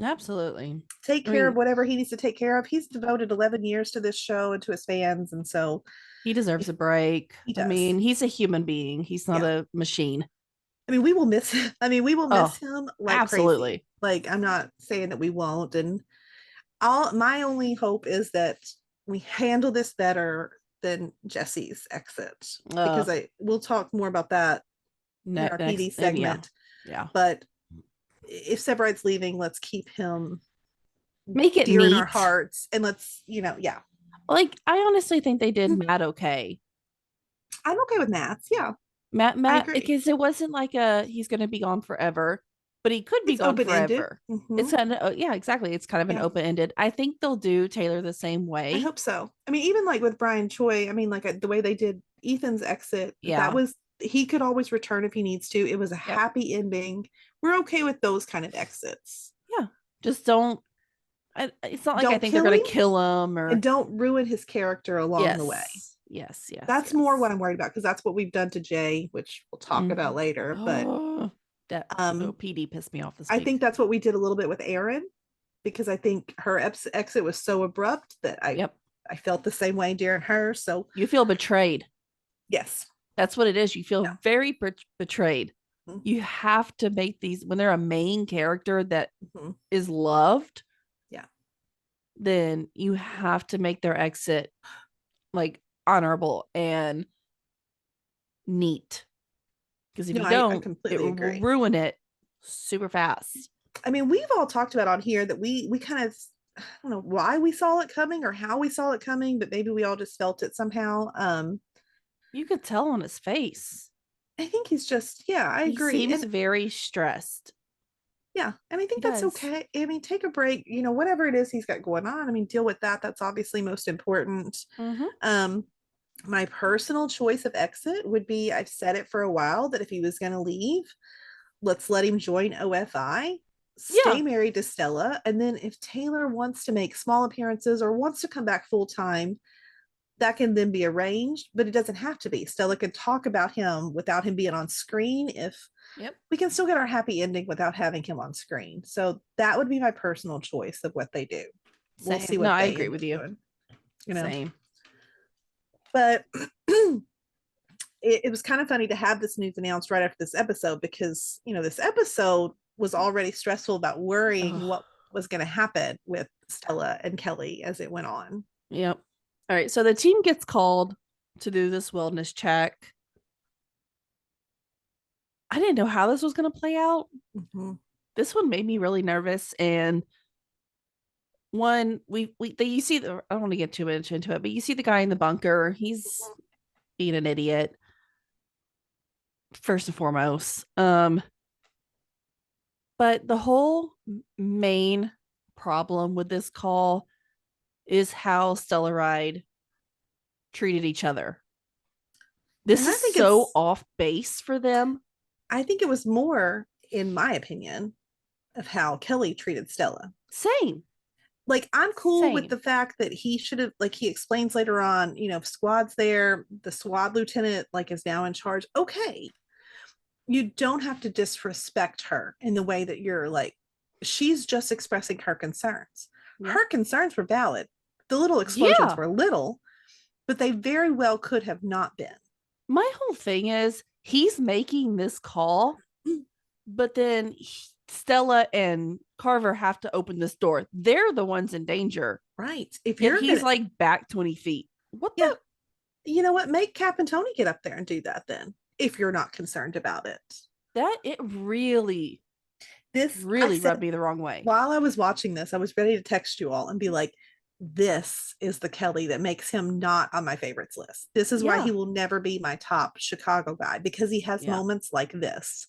Absolutely take care of whatever he needs to take care of. He's devoted 11 years to this show and to his fans. And so he deserves a break. He does. I mean, he's a human being. He's not a machine. I mean, we will miss him. We will miss him like absolutely. Crazy. Like, I'm not saying that we won't. And my only hope is that we handle this better than Jesse's exit, because we'll talk more about that in our PD segment. Yeah. But if Sebride's leaving, let's keep him, make it dear neat in our hearts, and let's, Like, I honestly think they did Matt okay. I'm okay with Matt's. Yeah. Matt, because it wasn't like he's going to be gone forever, but he could be gone forever. Mm-hmm. It's exactly. It's kind of an open-ended. I think they'll do Taylor the same way. I hope so. I mean, even like with Brian Choi, I mean, like the way they did Ethan's exit, he could always return if he needs to. It was a happy ending. We're okay with those kind of exits. Yeah. Just don't. It's not like I think they're going to kill him and don't ruin his character along the way. Yes. That's more what I'm worried about, because that's what we've done to Jay, which we'll talk about later. But that PD pissed me off this week. I think that's what we did a little bit with Erin, because I think her exit was so abrupt that I felt the same way during her. So you feel betrayed. Yes, that's what it is. You feel very betrayed. Mm-hmm. You have to make these, when they're a main character that is loved, then you have to make their exit like honorable and neat, because if you don't, it will ruin it super fast. I mean, we've all talked about on here that we kind of, I don't know why we saw it coming or how we saw it coming, but maybe we all just felt it somehow. You could tell on his face. I think he's just, I agree. He seems very stressed. Yeah. And I think that's okay. I mean, take a break, whatever it is he's got going on. I mean, deal with that. That's obviously most important. Mm-hmm. My personal choice of exit would be, I've said it for a while, that if he was going to leave, let's let him join OFI, stay married to Stella. And then if Taylor wants to make small appearances or wants to come back full time, that can then be arranged, but it doesn't have to be. Stella can talk about him without him being on screen. If we can still get our happy ending without having him on screen. So that would be my personal choice of what they do. We'll see what I agree with you. Same. But it was kind of funny to have this news announced right after this episode, because, this episode was already stressful about worrying what was going to happen with Stella and Kelly as it went on. Yep. All right. So the team gets called to do this wellness check. I didn't know how this was going to play out. Mm-hmm. This one made me really nervous. And you see I don't want to get too much into it, but you see the guy in the bunker. He's being an idiot, first and foremost. But the whole main problem with this call is how Stellar Ride treated each other. This is so off base for them. I think it was more, in my opinion, of how Kelly treated Stella. Same. Like, I'm cool with the fact that he should have, like, he explains later on, if squad's there, the squad lieutenant, like, is now in charge. Okay. You don't have to disrespect her in the way that you're like, she's just expressing her concerns. Yeah. Her concerns were valid. The little explosions were little, but they very well could have not been. My whole thing is, he's making this call, but then Stella and Carver have to open this door. They're the ones in danger. Right. If Yet you're he's like back 20 feet. What yeah, the? you know what? Make Cap and Tony get up there and do that then, if you're not concerned about it. That it really rubbed me the wrong way. While I was watching this, I was ready to text you all and be like, this is the Kelly that makes him not on my favorites list. This is why he will never be my top Chicago guy, because he has moments like this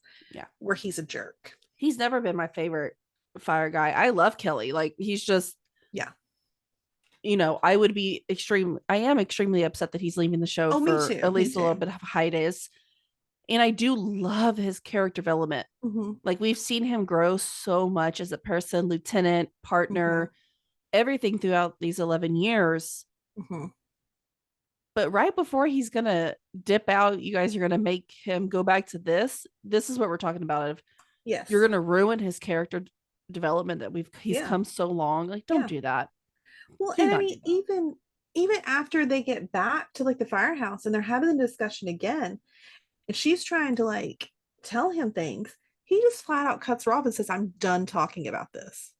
where he's a jerk. He's never been my favorite fire guy. I love Kelly. Like, he's just, you know, I am extremely upset that he's leaving the show for at least a little bit of hiatus. And I do love his character development. Like, we've seen him grow so much as a person, lieutenant, partner, everything throughout these 11 years. But right before he's going to dip out, you guys are going to make him go back to this. This is what we're talking about. Yes. You're going to ruin his character development that he's come so long. Like, don't do that. Well, and I mean, even after they get back to like the firehouse and they're having the discussion again, and she's trying to like tell him things, he just flat out cuts her off and says, I'm done talking about this.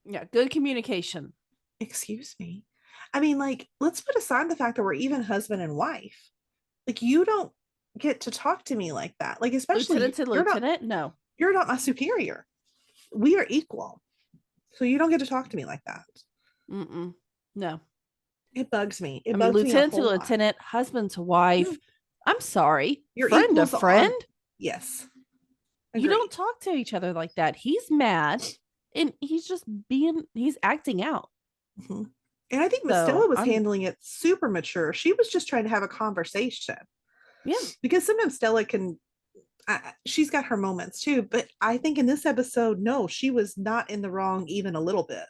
Yeah, good communication. Excuse me. I mean, like, let's put aside the fact that we're even husband and wife. Like, you don't get to talk to me like that. Like, especially lieutenant. No, you're not my superior. We are equal. So you don't get to talk to me like that. No. It bugs me. I mean, lieutenant to lieutenant, husband to wife. I'm sorry. You're friend to friend. Yes. Agreed. You don't talk to each other like that. He's mad and he's acting out. And I think Stella was handling it super mature. She was just trying to have a conversation. Yeah. Because sometimes Stella she's got her moments too. But I think in this episode, no, she was not in the wrong even a little bit.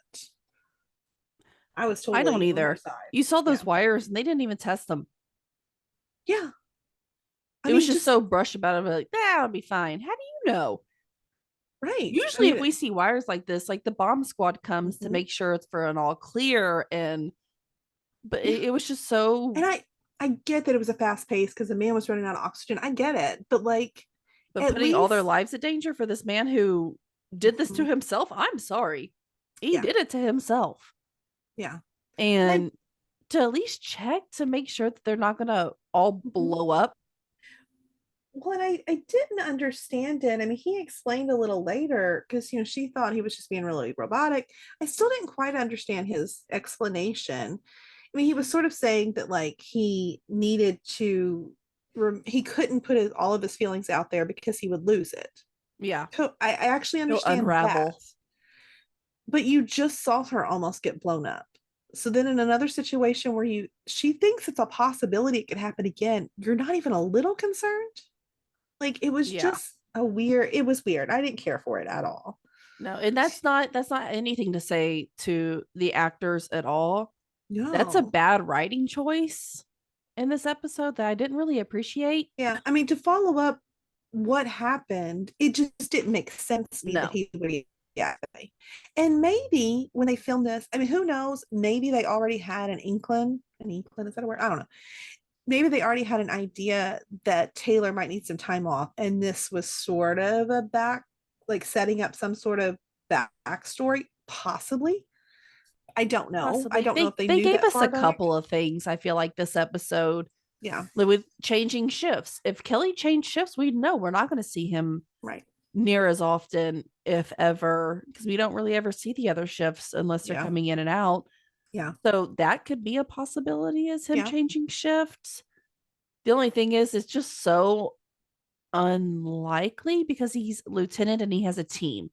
I was totally I don't either. You saw those wires and they didn't even test them. Yeah. It was just so brushed about it. Like, that'll be fine. How do you know? Right. Usually if we see wires like this, like the bomb squad comes to make sure it's for an all clear, but it was just so. And I get that it was a fast pace because the man was running out of oxygen. I get it. But putting all their lives at danger for this man who did this to himself, I'm sorry. He did it to himself. Yeah. And to at least check to make sure that they're not gonna all blow up. Well, and I didn't understand it. I mean, he explained a little later because, she thought he was just being really robotic. I still didn't quite understand his explanation. I mean, he was sort of saying that like he needed to, he couldn't put all of his feelings out there because he would lose it. Yeah. So I actually understand unravel. that. But you just saw her almost get blown up. So then in another situation where she thinks it's a possibility it could happen again, you're not even a little concerned. Like, it was just it was weird. I didn't care for it at all. No, and that's not anything to say to the actors at all. No. That's a bad writing choice in this episode that I didn't really appreciate. Yeah. I mean, to follow up what happened, it just didn't make sense to me that he would and maybe when they filmed this, I mean, who knows? Maybe they already had an inkling. Is that a word? I don't know. Maybe they already had an idea that Taylor might need some time off, and this was sort of setting up some sort of backstory, possibly. I don't know. Possibly. I don't know if they knew gave that us a couple of things. I feel like this episode, with changing shifts. If Kelly changed shifts, we'd know we're not going to see him near as often, if ever, because we don't really ever see the other shifts unless they're coming in and out. Yeah. So that could be a possibility, as him changing shifts. The only thing is, it's just so unlikely because he's lieutenant and he has a team.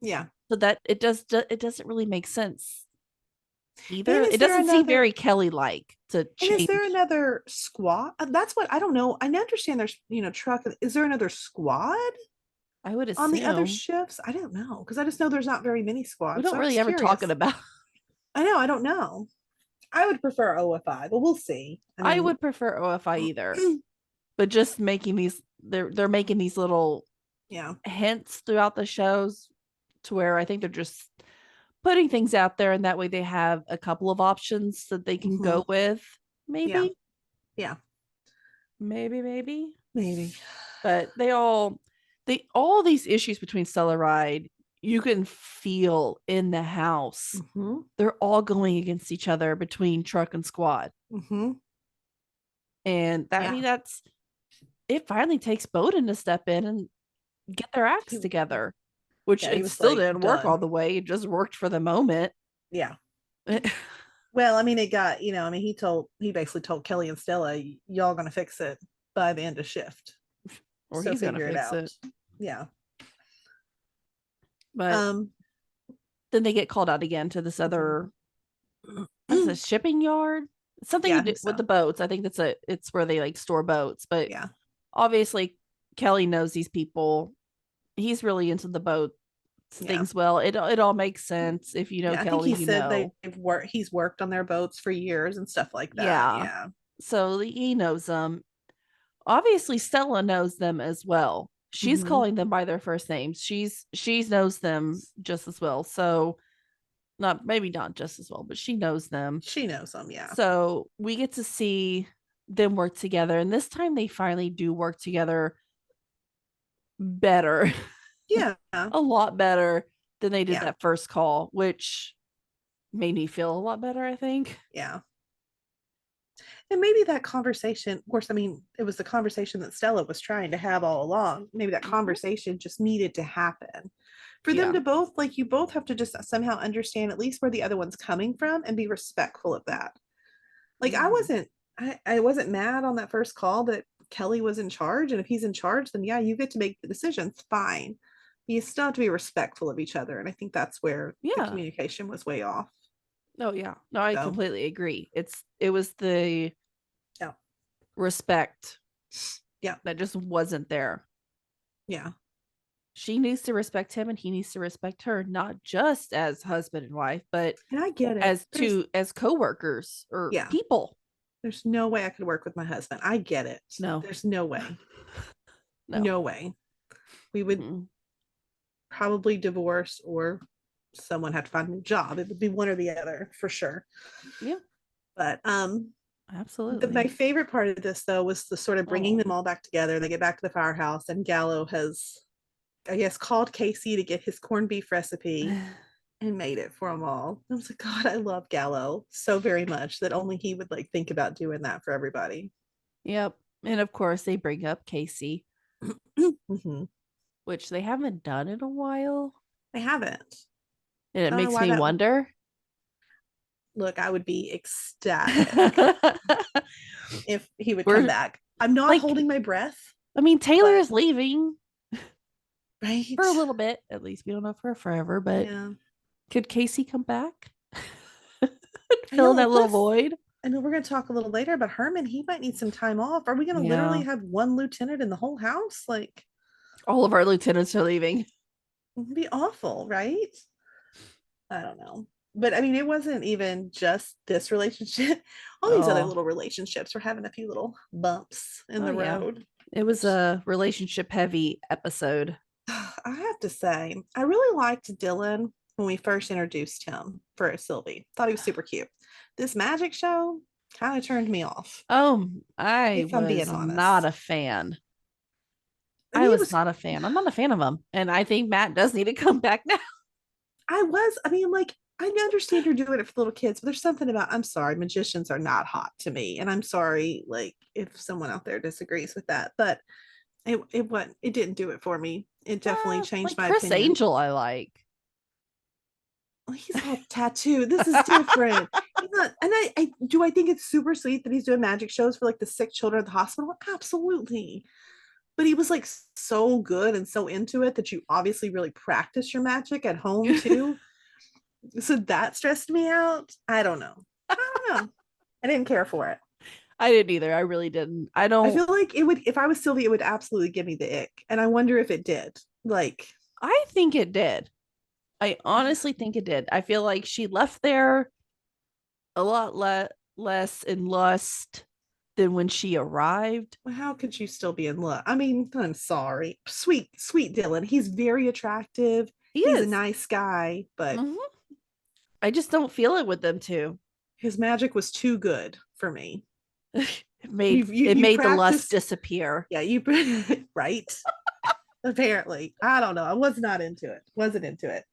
Yeah. So that it doesn't really make sense either. It doesn't seem very Kelly-like to change. And is there another squad? That's what I don't know. I understand there's truck. Is there another squad? I would assume on the other shifts. I don't know, because I just know there's not very many squads. We don't really ever talk about. I know. I don't know. I would prefer OFI, but we'll see. I would prefer OFI either, but just making these, they're making these little hints throughout the shows to where I think they're just putting things out there, and that way they have a couple of options that they can go with. Maybe. Yeah. Maybe. Maybe. But all these issues between Stella Ride, you can feel in the house. Mm-hmm. They're all going against each other between Truck and Squad. Mm-hmm. And that, I mean, that's, it finally takes Bowden to step in and get their acts together, which Yeah, he it was still like, didn't work done. all the way. It just worked for the moment. Yeah. Well, I mean, it got, I mean, he basically told Kelly and Stella, y'all gonna fix it by the end of shift. Or So he's gonna figure it fix out. it. Yeah. But then they get called out again to this other what's a shipping yard? Something to do with the boats. I think it's where they like store boats. But yeah, obviously Kelly knows these people. He's really into the boat things. Well, it all makes sense if you know Kelly. I think he said he's worked on their boats for years and stuff like that. Yeah. So he knows them. Obviously Stella knows them as well. She's calling them by their first names. She knows them just as well. So maybe not just as well, but she knows them. She knows them, yeah. So we get to see them work together, and this time they finally do work together better. Yeah. A lot better than they did that first call, which made me feel a lot better, I think. Yeah. And maybe that conversation, of course, I mean, it was the conversation that Stella was trying to have all along. Maybe that conversation just needed to happen for them to both, like, you both have to just somehow understand at least where the other one's coming from and be respectful of that. Like, I wasn't mad on that first call that Kelly was in charge. And if he's in charge, then yeah, you get to make the decisions. Fine. But you still have to be respectful of each other. And I think that's where the communication was way off. Oh yeah. No, I completely agree. It was the respect. Yeah. That just wasn't there. Yeah. She needs to respect him and he needs to respect her, not just as husband and wife, but and I get it. as co-workers or people. There's no way I could work with my husband. I get it. No. There's no way. No way. We would probably divorce or someone had to find a new job. It would be one or the other for sure. Yeah. But absolutely. My favorite part of this though was the sort of bringing them all back together. They get back to the firehouse and Gallo has, I guess, called Casey to get his corned beef recipe and made it for them all. I was like, God, I love Gallo so very much that only he would like think about doing that for everybody. Yep. And of course they bring up Casey, which they haven't done in a while. They haven't. And it makes me wonder. Look, I would be ecstatic if he would come back. I'm not holding my breath. I mean, Taylor is leaving. Right. For a little bit, at least. We don't know for forever, but could Casey come back? Fill that little void? I know we're going to talk a little later about Herman. He might need some time off. Are we going to literally have one lieutenant in the whole house? Like, all of our lieutenants are leaving. It'd be awful, right? I don't know. But I mean, it wasn't even just this relationship. All these other little relationships were having a few little bumps in the road. It was a relationship heavy episode. I have to say, I really liked Dylan when we first introduced him for Sylvie. Thought he was super cute. This magic show kind of turned me off. Oh, I was not a fan. I was not a fan. I'm not a fan of him. And I think Matt does need to come back now. I mean, like, I understand you're doing it for little kids, but there's something about, I'm sorry, magicians are not hot to me. And I'm sorry, like, if someone out there disagrees with that, but it didn't do it for me. It definitely changed my Chris opinion. Angel, I like. Well, he's all tattooed. This is different. He's not, and I think it's super sweet that he's doing magic shows for like the sick children at the hospital. Absolutely. But he was like so good and so into it that you obviously really practice your magic at home too. So that stressed me out. I don't know. I didn't care for it. I didn't either. I really didn't. I feel like it would, if I was Sylvie, it would absolutely give me the ick. And I wonder if it did. Like, I think it did. I honestly think it did. I feel like she left there a lot less in lust than when she arrived. Well, how could you still be in love? I mean, I'm sorry. Sweet Dylan. He's very attractive. He's a nice guy, but I just don't feel it with them two. His magic was too good for me. It made the lust disappear. Yeah, you right. apparently. I don't know. I was not into it. Wasn't into it.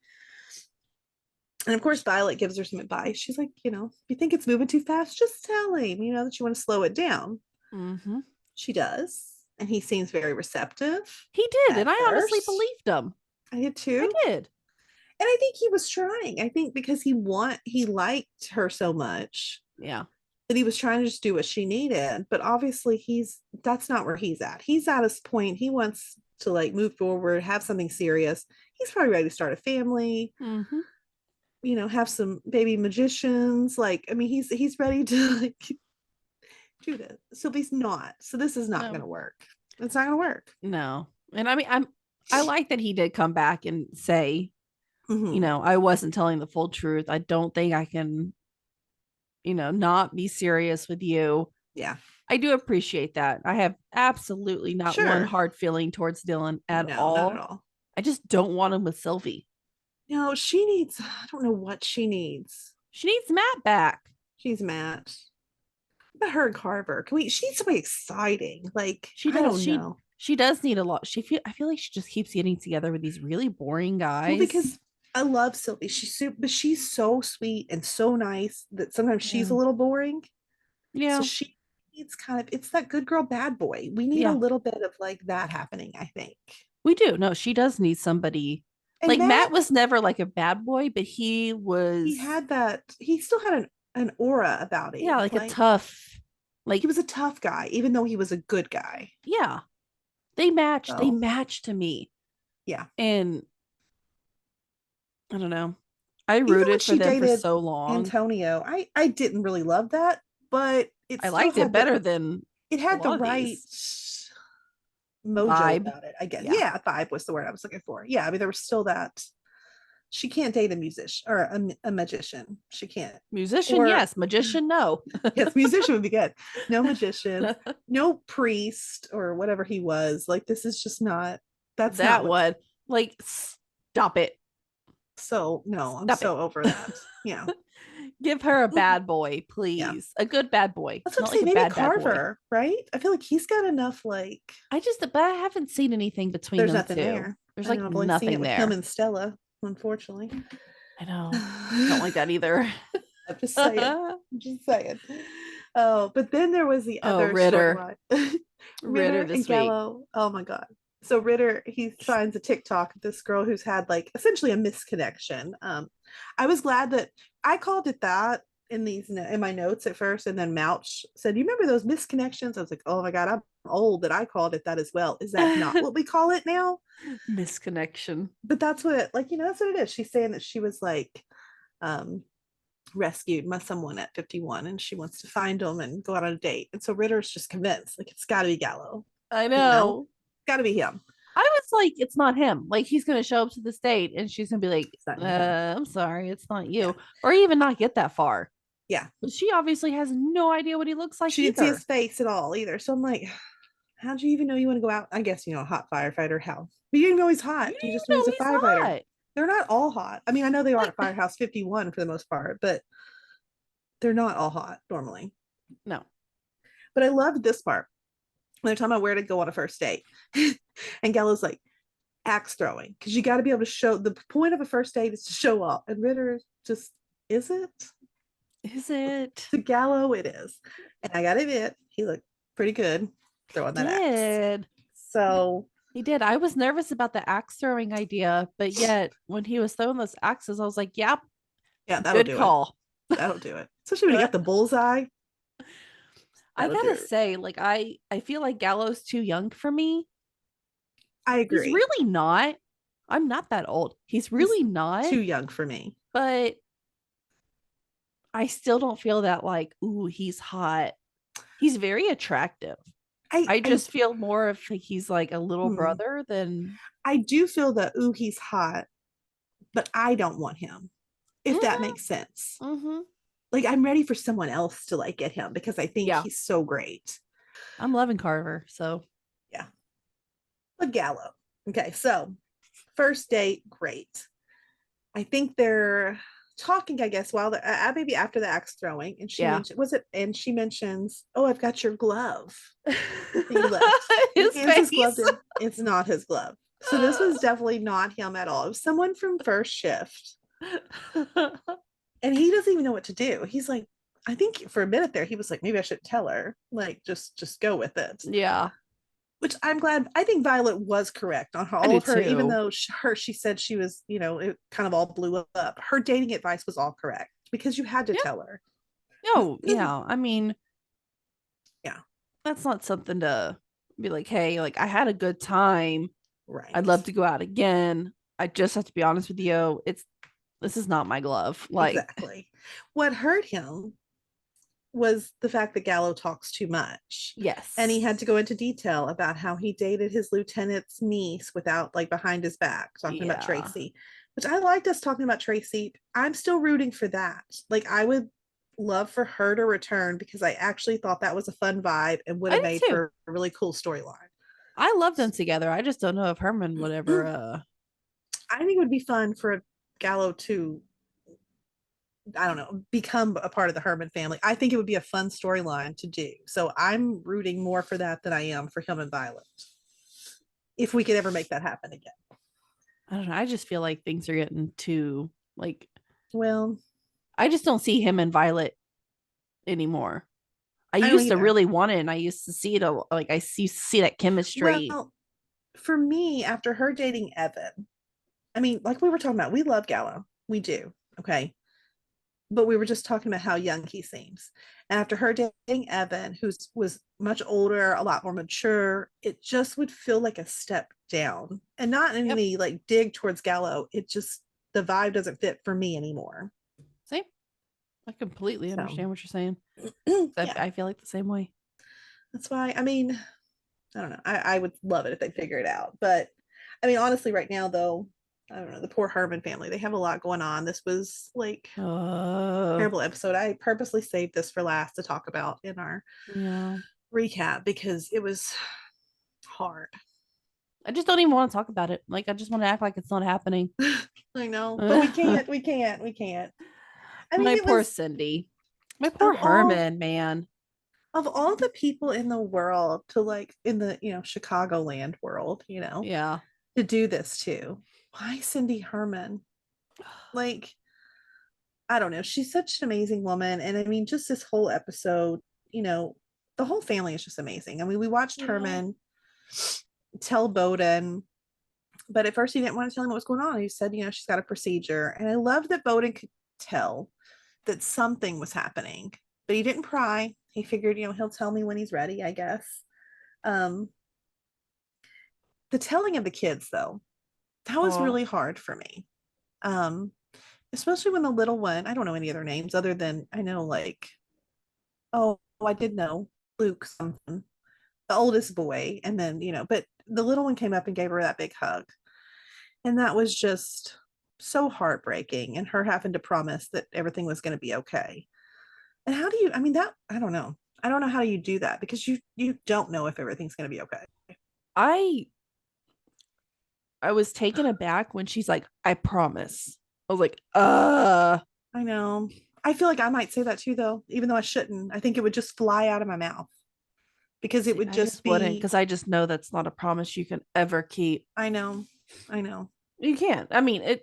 And of course, Violet gives her some advice. She's like, if you think it's moving too fast, just tell him, that you want to slow it down. Mm-hmm. She does. And he seems very receptive. He did. And I honestly believed him. I did too. I did. And I think he was trying. I think because he liked her so much. Yeah. That he was trying to just do what she needed. But obviously that's not where he's at. He's at his point. He wants to like move forward, have something serious. He's probably ready to start a family. Mm-hmm. Have some baby magicians. Like, I mean, he's ready to like do this. Sylvie's not. So this is not going to work. It's not going to work. No. And I mean, I like that he did come back and say, mm-hmm. I wasn't telling the full truth. I don't think I can, not be serious with you. Yeah. I do appreciate that. I have absolutely not one hard feeling towards Dylan at all. Not at all. I just don't want him with Sylvie. No, she needs, I don't know what she needs. She needs Matt back. She's Matt. But her and Carver, she needs somebody exciting. Like, she does. She does need a lot. I feel like she just keeps getting together with these really boring guys. Well, because I love Sylvie. But she's so sweet and so nice that sometimes she's a little boring. Yeah. So she needs it's that good girl, bad boy. We need a little bit of like that happening, I think. We do. No, she does need somebody. And like Matt was never like a bad boy, but he had that, he still had an aura about him. Yeah, like a tough, like he was a tough guy, even though he was a good guy. Yeah. They matched. So, they matched to me. Yeah. And I don't know. I rooted for them for so long. Antonio, I didn't really love that, but I liked it better than it had the right mojo vibe about it, I guess. Yeah, vibe was the word I was looking for. Yeah, I mean, there was still that. She can't date a musician or a magician. She can't. Musician, yes. Magician, no. Yes, musician would be good. No magician, no priest or whatever he was. Like, this is just not. That's that not one. Like, stop it. So no, I'm so over that. Yeah. Give her a bad boy, please. Yeah. A good bad boy. That's what I'm saying. Maybe Carver, right? I feel like he's got enough. Like, but I haven't seen anything between them nothing two. There. There's like nothing there. Him and Stella, unfortunately. I know. I don't like that either. I'm just saying. Oh, but then there was the other Ritter. Ritter this and Gallo. Oh my god. So Ritter, he finds a TikTok of this girl who's had like essentially a misconnection. I was glad that I called it that in my notes at first, and then Mouch said, "You remember those misconnections?" I was like, "Oh my god, I'm old that I called it that as well." Is that not what we call it now? Misconnection. But that's what, like, that's what it is. She's saying that she was like rescued by someone at 51, and she wants to find him and go out on a date. And so Ritter's just convinced, like, it's got to be Gallo. I know. Got to be him. I was like, it's not him. Like, he's going to show up to this date and she's going to be like, I'm sorry, it's not you. Yeah. Or even not get that far. Yeah. But she obviously has no idea what he looks like. She didn't see his face at all either. So I'm like, how'd you even know you want to go out? I guess, a hot firefighter, how? But you didn't know he's hot. You just know he's a firefighter. Hot. They're not all hot. I mean, I know they are at Firehouse 51 for the most part, but they're not all hot normally. No. But I loved this part. They're talking about where to go on a first date. And Gallo's like, axe throwing. Because you got to be able to show, the point of a first date is to show up. And Ritter just, is it? Is it? To Gallo, it is. And I got to admit, he looked pretty good throwing that axe. So. He did. I was nervous about the axe throwing idea, but yet when he was throwing those axes, I was like, yep. Yeah, that'll do call. That'll do it. Especially when you got the bullseye. I gotta say, like, I feel like Gallo's too young for me. I agree. He's really not. I'm not that old. He's really not too young for me. But I still don't feel that like, ooh, he's hot. He's very attractive. I just feel more of like he's like a little brother than. I do feel that, ooh, he's hot, but I don't want him. If that makes sense. Mm-hmm. Like, I'm ready for someone else to like get him because I think he's so great. I'm loving Carver, so yeah. But Gallo. Okay, so first date, great. I think they're talking, I guess, while they're maybe after the axe throwing, and she and she mentions, "Oh, I've got your glove." He left. His face. His glove. It's not his glove. So this was definitely not him at all. It was someone from first shift. And he doesn't even know what to do. He's like, I think for a minute there, he was like, maybe I should tell her. Like, just go with it. Yeah. Which I'm glad. I think Violet was correct on I all do of her, even too. though she said she was, it kind of all blew up. Her dating advice was all correct because you had to Yeah. tell her. No, yeah. I mean, Yeah. that's not something to be like, hey, like I had a good time. Right. I'd love to go out again. I just have to be honest with you. This is not my glove. Like, Exactly. What hurt him was the fact that Gallo talks too much. yes. And he had to go into detail about how he dated his lieutenant's niece without, like, behind his back, talking about Tracy, which I liked us talking about Tracy. I'm still rooting for that. Like, I would love for her to return because I actually thought that was a fun vibe and would I have did made too. for a really cool storyline. I love them together. I just don't know if Herman would ever I think it would be fun for Gallo to, I don't know, become a part of the Herman family. I think it would be a fun storyline to do. So I'm rooting more for that than I am for him and Violet. If we could ever make that happen again. I don't know. I just feel like things are getting too like, well, I just don't see him and Violet anymore. I don't used to either. really want it, and I used to see it like I used to see that chemistry. Well, for me, after her dating Evan, I mean, like we were talking about, we love Gallo. We do. Okay. But we were just talking about how young he seems. And after her dating Evan, who was much older, a lot more mature, it just would feel like a step down. And not in any like dig towards Gallo. It just, the vibe doesn't fit for me anymore. Same. I completely understand what you're saying. Yeah. I feel like the same way. That's why, I mean, I don't know. I would love it if they figure it out. But I mean, honestly, right now, though, I don't know, the poor Herman family, they have a lot going on. This was like terrible episode. I purposely saved this for last to talk about in our recap because it was hard. I just don't even want to talk about it. Like, I just want to act like it's not happening. I know, but we can't. I mean, my poor Cindy. My poor Herman, man. Of all the people in the world to, like, in the, Chicagoland world, to do this to, why Cindy Herman? Like, I don't know. She's such an amazing woman. And I mean, just this whole episode, the whole family is just amazing. I mean, we watched Herman tell Bowden, but at first he didn't want to tell him what was going on. He said, she's got a procedure. And I love that Bowden could tell that something was happening, but he didn't pry. He figured, he'll tell me when he's ready, I guess. The telling of the kids, though, that was really hard for me. Especially when the little one, I don't know any other names other than I know, like, I did know Luke something, the oldest boy, and then, but the little one came up and gave her that big hug. And that was just so heartbreaking, and her having to promise that everything was going to be okay. And how do you, I mean, that, I don't know how you do that because you don't know if everything's going to be okay. I was taken aback when she's like, I promise. I was like, I know. I feel like I might say that too, though, even though I shouldn't. I think it would just fly out of my mouth because it would just be. Because I just know that's not a promise you can ever keep. I know. You can't. I mean,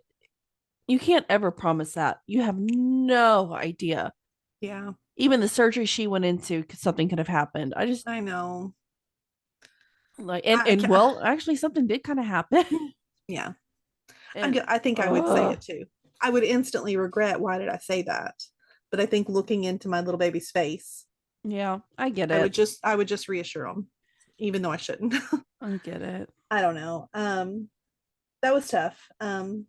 you can't ever promise that. You have no idea. Yeah. Even the surgery she went into, something could have happened. I know. Like, and well, actually, something did kind of happen. Yeah. I think I would say it too. I would instantly regret, why did I say that? But I think looking into my little baby's face. Yeah, I get it. I would just reassure him, even though I shouldn't. I get it. I don't know. That was tough. And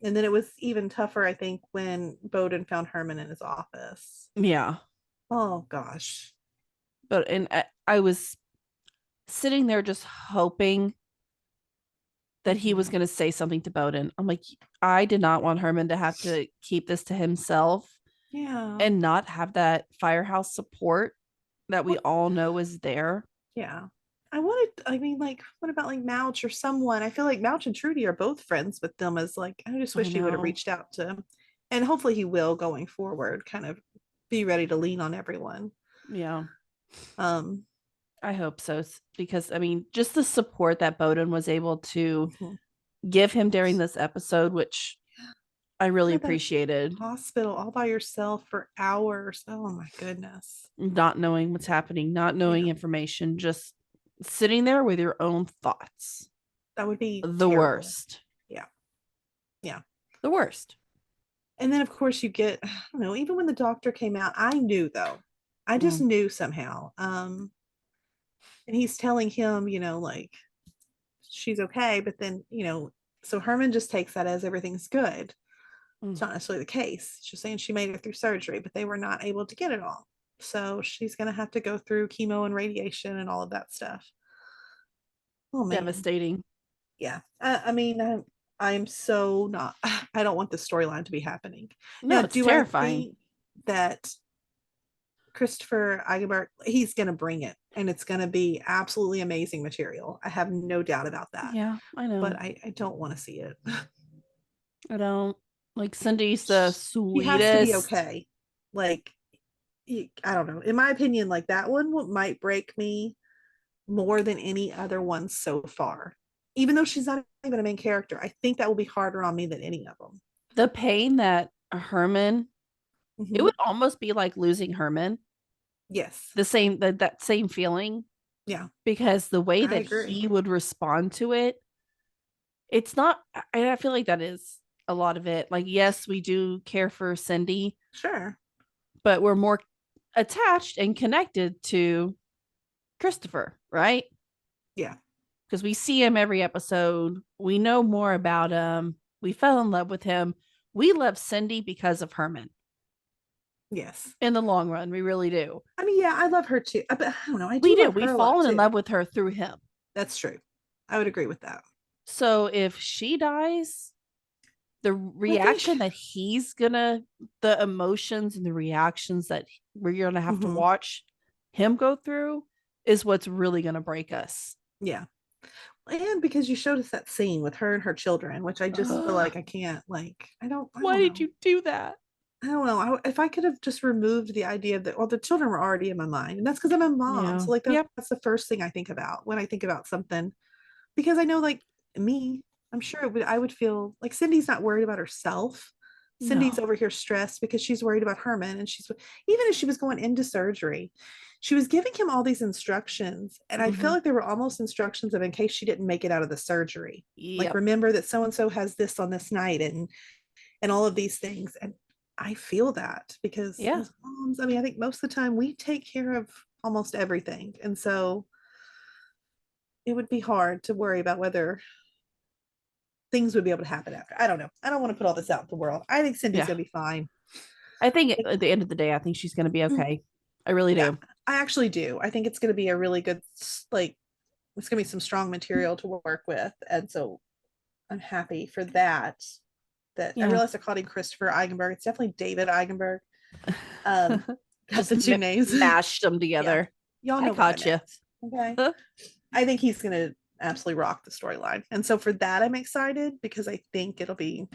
then it was even tougher, I think, when Bowden found Herman in his office. Yeah. Oh gosh. But I was sitting there just hoping that he was going to say something to Bowden. I'm like, I did not want Herman to have to keep this to himself. Yeah. And not have that firehouse support that we all know is there. Yeah. What about like Mouch or someone? I feel like Mouch and Trudy are both friends with them. As like, I just wish he would have reached out to him. And hopefully he will going forward, kind of be ready to lean on everyone. Yeah. I hope so, because I mean, just the support that Bowden was able to Mhm. give him during this episode, which I really You're at that appreciated. hospital all by yourself for hours. Oh my goodness. Not knowing what's happening, not knowing information, just sitting there with your own thoughts. That would be The terrible. worst. Yeah. Yeah. The worst. And then of course you get, I don't know, even when the doctor came out, I knew though. I just knew somehow. And he's telling him, like she's okay, but then, so Herman just takes that as everything's good. It's not necessarily the case. She's saying she made it through surgery, but they were not able to get it all. So she's going to have to go through chemo and radiation and all of that stuff. Oh man. Devastating. Yeah. I mean, I'm so not, I don't want this storyline to be happening. No, Now, it's do terrifying. I think that Christopher Eigenberg, he's going to bring it and it's going to be absolutely amazing material. I have no doubt about that. Yeah, I know. But I don't want to see it. I don't. Like, Cindy's the He has to be sweetest. okay. Like, I don't know. In my opinion, like that one might break me more than any other one so far. Even though she's not even a main character, I think that will be harder on me than any of them. The pain that Herman, it would almost be like losing Herman. Yes. The same, that same feeling. Yeah. Because the way I that agree. he would respond to it, it's not, I feel like that is a lot of it. Like, yes, we do care for Cindy. Sure. But we're more attached and connected to Christopher, right? Yeah. Because we see him every episode. We know more about him. We fell in love with him. We love Cindy because of Herman. Yes. In the long run, we really do. I mean, yeah, I love her too. But I don't know. I We do. love her We've a lot, fallen in too. love with her through him. That's true. I would agree with that. So if she dies, the reaction that he's gonna, the emotions and the reactions that we're gonna have to watch him go through is what's really gonna break us. Yeah. And because you showed us that scene with her and her children, which I just feel like I can't, like, I don't Why did you do that? I don't know. If I could have just removed the idea that, well, the children were already in my mind, and that's because I'm a mom. Yeah. So like that's the first thing I think about when I think about something, because I know, like me, I'm sure I would feel like Cindy's not worried about herself. Cindy's over here stressed because she's worried about Herman, and she's, even as she was going into surgery, she was giving him all these instructions, and I feel like they were almost instructions of in case she didn't make it out of the surgery. Like, remember that so and so has this on this night, and all of these things. And I feel that because as moms, I mean, I think most of the time we take care of almost everything, and so it would be hard to worry about whether things would be able to happen after. I don't know. I don't want to put all this out in the world. I think Cindy's gonna be fine. I think at the end of the day, I think she's gonna be okay. I really do. I actually do. I think it's gonna be a really good, like, it's gonna be some strong material to work with, and so I'm happy for that. I realized I called him Christopher Eigenberg. It's definitely David Eigenberg. Got the two names, mashed them together. Y'all know I caught you. Okay. I think he's gonna absolutely rock the storyline, and so for that I'm excited, because I think it'll be,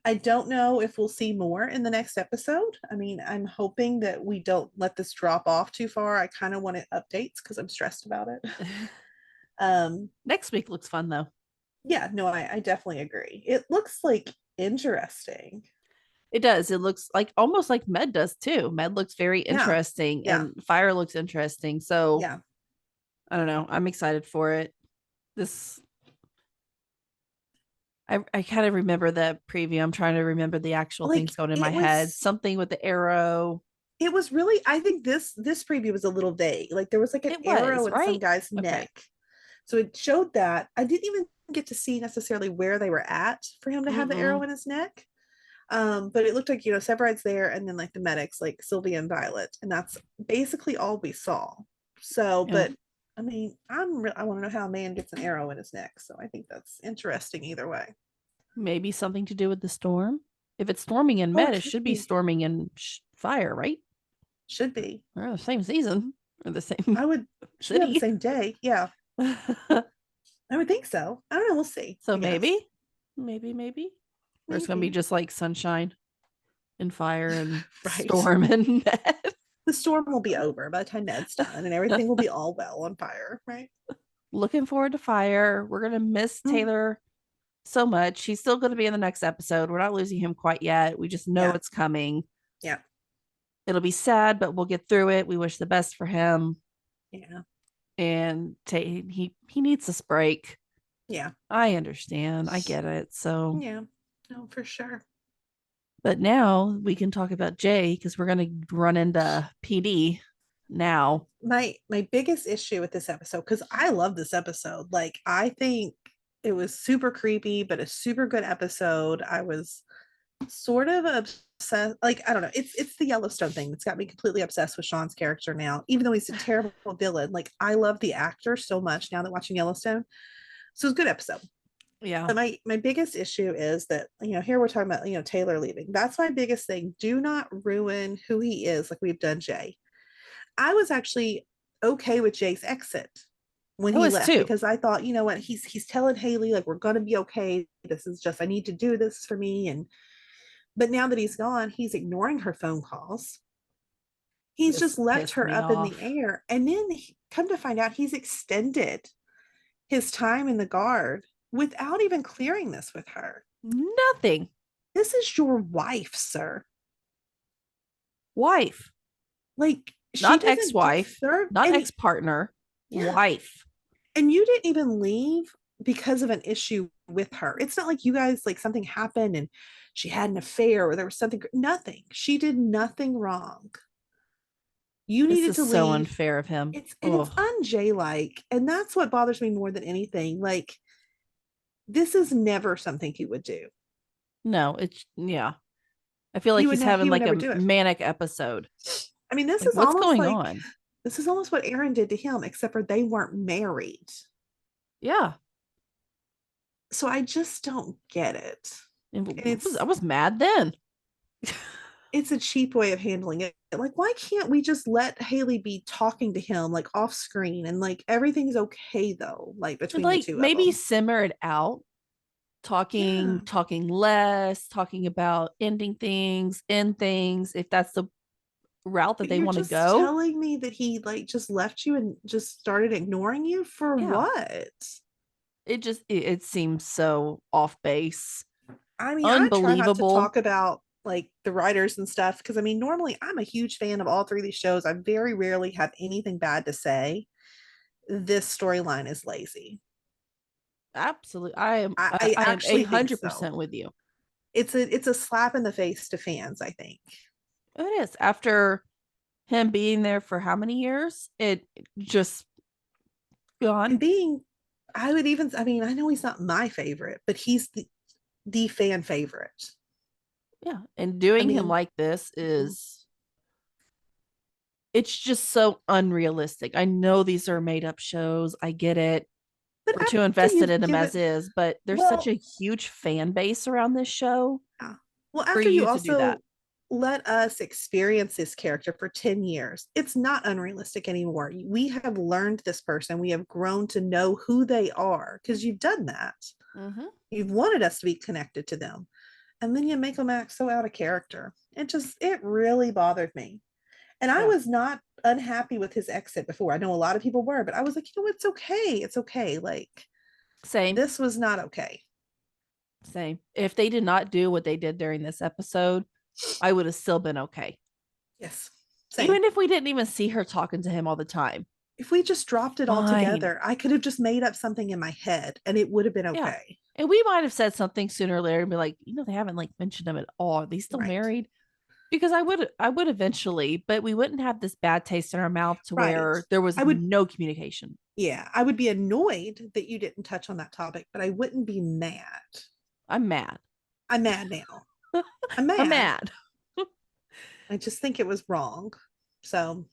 I don't know if we'll see more in the next episode. I mean, I'm hoping that we don't let this drop off too far. I kind of want it updates because I'm stressed about it. Next week looks fun though. Yeah, no, I definitely agree. It looks like interesting. It does. It looks like almost like Med does too. Med looks very interesting, and Fire looks interesting. So yeah, I don't know. I'm excited for it. This, I kind of remember the preview. I'm trying to remember the actual things going in my head. Something with the arrow. It was really, I think this preview was a little vague. Like there was like an arrow in some guy's neck. So it showed that. I didn't even get to see necessarily where they were at for him to have the arrow in his neck. But it looked like, Severide's there, and then like the medics, like Sylvia and Violet, and that's basically all we saw. So, but I mean, I want to know how a man gets an arrow in his neck. So I think that's interesting either way. Maybe something to do with the storm. If it's storming in Med, it should be storming in Fire, right? Should be. Or the same season, or the same. I would should have the same day. Yeah. I would think so. I don't know. We'll see. So maybe. Or it's gonna be just like sunshine and fire and storm and Med. the storm will be over by the time Ned's done, and everything will be all well on fire, right? Looking forward to Fire. We're gonna miss Taylor so much. He's still gonna be in the next episode. We're not losing him quite yet. We just know it's coming. Yeah. It'll be sad, but we'll get through it. We wish the best for him. Yeah. And he needs this break. Yeah. I understand. I get it. So yeah, no, for sure. But now we can talk about Jay because we're gonna run into PD now. My biggest issue with this episode, because I love this episode. Like, I think it was super creepy, but a super good episode. I was sort of obsessed. Like, I don't know. It's the Yellowstone thing that's got me completely obsessed with Sean's character now, even though he's a terrible villain. Like, I love the actor so much now that watching Yellowstone. So it's a good episode. Yeah. But my biggest issue is that, here we're talking about, Taylor leaving. That's my biggest thing. Do not ruin who he is like we've done Jay. I was actually okay with Jay's exit when he left too. Because I thought, you know what, he's telling Haley, like, we're gonna be okay. This is just, I need to do this for me. But now that he's gone, he's ignoring her phone calls. He's just left her up in the air. And then come to find out, he's extended his time in the Guard without even clearing this with her. Nothing. This is your wife, sir. Wife. Like, not ex-wife, not ex-partner, wife. And you didn't even leave because of an issue with her. It's not like you guys, like, something happened and she had an affair or there was something. Nothing. She did nothing wrong. You needed to leave. So unfair of him. It's un-Jay-like, and that's what bothers me more than anything. Like, this is never something he would do. No, I feel like he's having like a manic episode. I mean, this is what's going on. This is almost what Aaron did to him, except for they weren't married. Yeah. So I just don't get it. I was mad then. It's a cheap way of handling it. Like, why can't we just let Haley be talking to him, like, off screen, and like everything's okay though, like between the two of them? Maybe simmer it out, talking less, talking about ending things, end things, if that's the route that they want to go. Telling me that he, like, just left you and just started ignoring you for what? It seems so off base. I mean, unbelievable. I try not to talk about, like, the writers and stuff, because I mean, normally I'm a huge fan of all three of these shows. I very rarely have anything bad to say. This storyline is lazy. Absolutely. I am actually 100% with you. It's a slap in the face to fans, I think. It is. After him being there for how many years? It just gone. And I know he's not my favorite, but he's the fan favorite. Yeah. And doing him like this is, it's just so unrealistic. I know these are made up shows. I get it. But we're too invested in them as is, but there's such a huge fan base around this show. Yeah. Well, after you also let us experience this character for 10 years, it's not unrealistic anymore. We have learned this person. We have grown to know who they are because you've done that. Mm-hmm. You've wanted us to be connected to them. And then you make them act so out of character. It really bothered me. And I was not unhappy with his exit before. I know a lot of people were, but I was like, it's okay. It's okay. Like, same. This was not okay. Same. If they did not do what they did during this episode, I would have still been okay. Yes. Same. Even if we didn't even see her talking to him all the time. If we just dropped it all together, I could have just made up something in my head and it would have been okay. Yeah. And we might have said something sooner or later and be like, they haven't like mentioned them at all. Are they still married? Because I would eventually, but we wouldn't have this bad taste in our mouth to where there was no communication. Yeah. I would be annoyed that you didn't touch on that topic, but I wouldn't be mad. I'm mad. I'm mad now. I'm mad. I'm mad. I just think it was wrong. So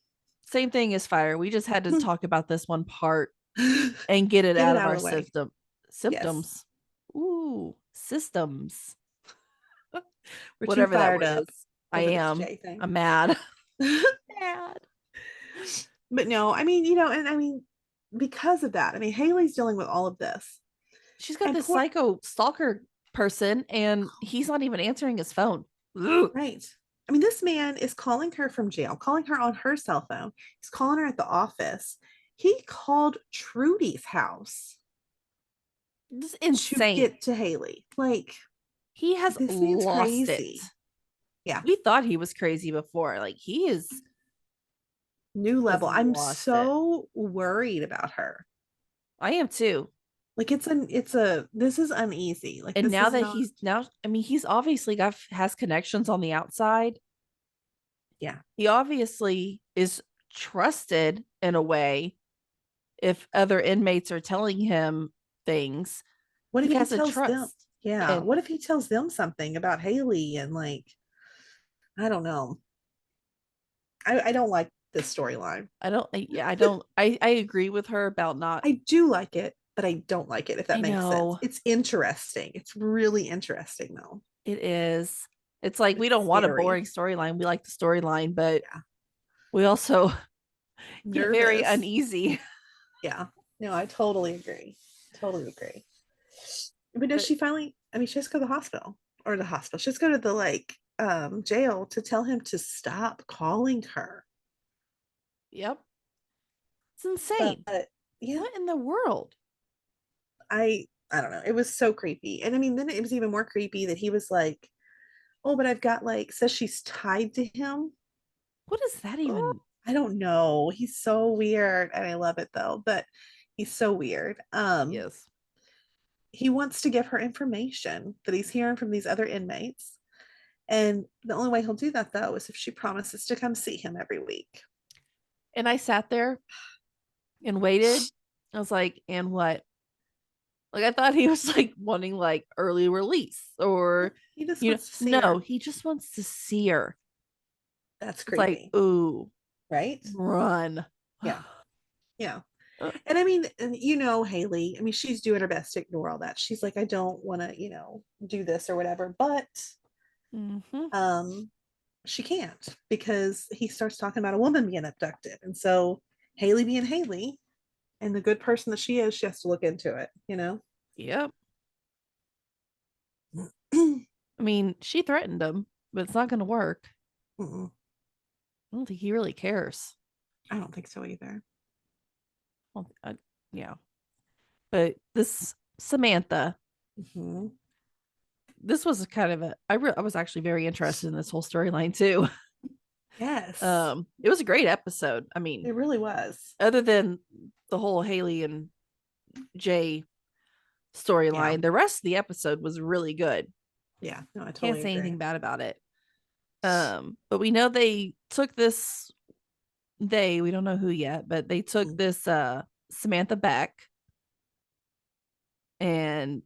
same thing as Fire. We just had to talk about this one part and get it out of our symptoms. Yes. Ooh, systems. Whatever that was. I am. I'm mad. Mad. But no, I mean, because of that, Haley's dealing with all of this. She's got this psycho stalker person and he's not even answering his phone. Ugh. Right. I mean, this man is calling her from jail, calling her on her cell phone. He's calling her at the office. He called Trudy's house This is to insane. get to Haley. Like, He has this man's lost crazy. it. Yeah. We thought he was crazy before. Like, he is New level. I'm lost so worried about her. I am too. Like, this is uneasy. Like, And this now is that not, I mean, he's obviously has connections on the outside. yeah. He obviously is trusted in a way if other inmates are telling him things. What if He he has a tells them? trust. Yeah. And What if he tells them something about Haley and like, I don't know. I don't like this storyline. I agree with her about not. I do like it, but I don't like it, if that I makes sense. know. It's interesting. It's really interesting though. It is. It's like we It's don't want a scary. boring storyline. We like the storyline, but Yeah. we also get very Nervous. uneasy. Yeah. No, I totally agree. Totally agree. But does she finally, I mean, she has to go to the hospital or the hospital. She has to go to the like jail to tell him to stop calling her. Yep. It's insane. But yeah, What in the world? I don't know. It was so creepy. And I mean, then it was even more creepy that he was like, oh, but I've got like, says she's tied to him. What is that Oh, even? I don't know. He's so weird. And I love it though, but he's so weird. Yes. He wants to give her information that he's hearing from these other inmates. And the only way he'll do that though is if she promises to come see him every week. And I sat there and waited. I was like, and what? Like, I thought he was like wanting like early release or He just you know, wants to see no, her. he just wants to see her. That's It's like, creepy. ooh, Right? run. Yeah. Yeah. Uh, And I mean, and you know, Haley, I mean, she's doing her best to ignore all that. She's like, I don't want to, do this or whatever. But mhm. she can't because he starts talking about a woman being abducted. And so Haley being Haley and the good person that she is, she has to look into it. Yep. I mean, she threatened him, but it's not going to work. Mm-mm. I don't think he really cares. I don't think so either. Well, yeah. But this Samantha, Mhm. this was kind of I was actually very interested in this whole storyline too. Yes. It was a great episode. I mean, It really was. other than the whole Haley and Jay storyline, Yeah. the rest of the episode was really good. Yeah. No, I Can't totally say agree. anything bad about it. But we know they took this. We don't know who yet, but they took this Samantha back, and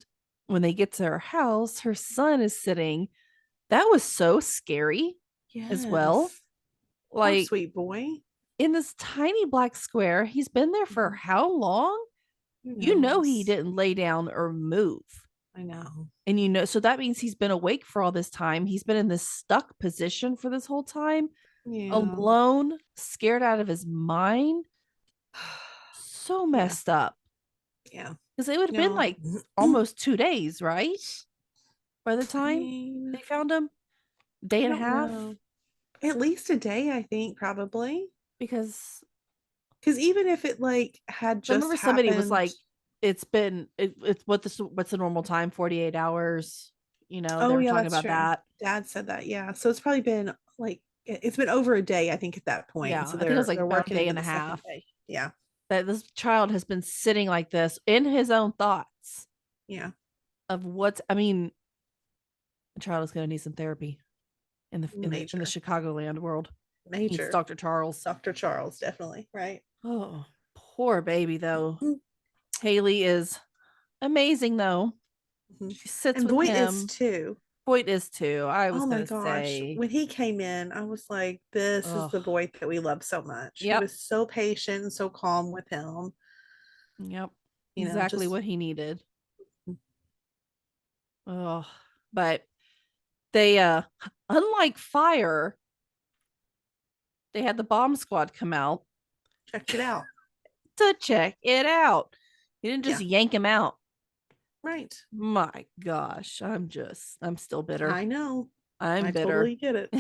when they get to her house, her son is sitting. That was so scary as well. Yes. Poor Like, sweet boy. in this tiny black square, he's been there for Mhm. how long? Who You know he knows? didn't lay down or move. I know. And so that means he's been awake for all this time. He's been in this stuck position for this whole time, Yeah. alone, scared out of his mind. So messed up. Yeah. Because it would have been No. like almost 2 days, right? By the time mean, they found him, day I and a don't half. know. At least a day, I think, probably. Because Because even if it like had I just remember somebody was happened, like, it's what's the normal time, 48 hours. They oh were yeah, talking that's about true. that. Dad said that, yeah. So it's probably been like it's been over a day, I think, at that point. Yeah, And so I think it was like they're about a working day into and a the second half day. Yeah, that this child has been sitting like this in his own thoughts yeah, of I mean, the child is going to need some therapy in the major, Chicagoland world. He needs major. Dr. Charles. Dr. Charles, definitely, right? Oh, poor baby though. Mhm. Haley is amazing though. Mhm. She sits And with Voight is him. too. Voight is too. I was Oh my gonna gosh. say, When he came in, I was like, this is oh, the Voight that we love so much. He yep, was so patient and so calm with him. yep, You know, exactly just what he needed. Oh, but they, unlike Fire, they had the bomb squad come out checked it out. to check it out. You didn't just Yeah. yank him out. Right. My gosh, I'm still bitter. I know. I'm I bitter. totally get it.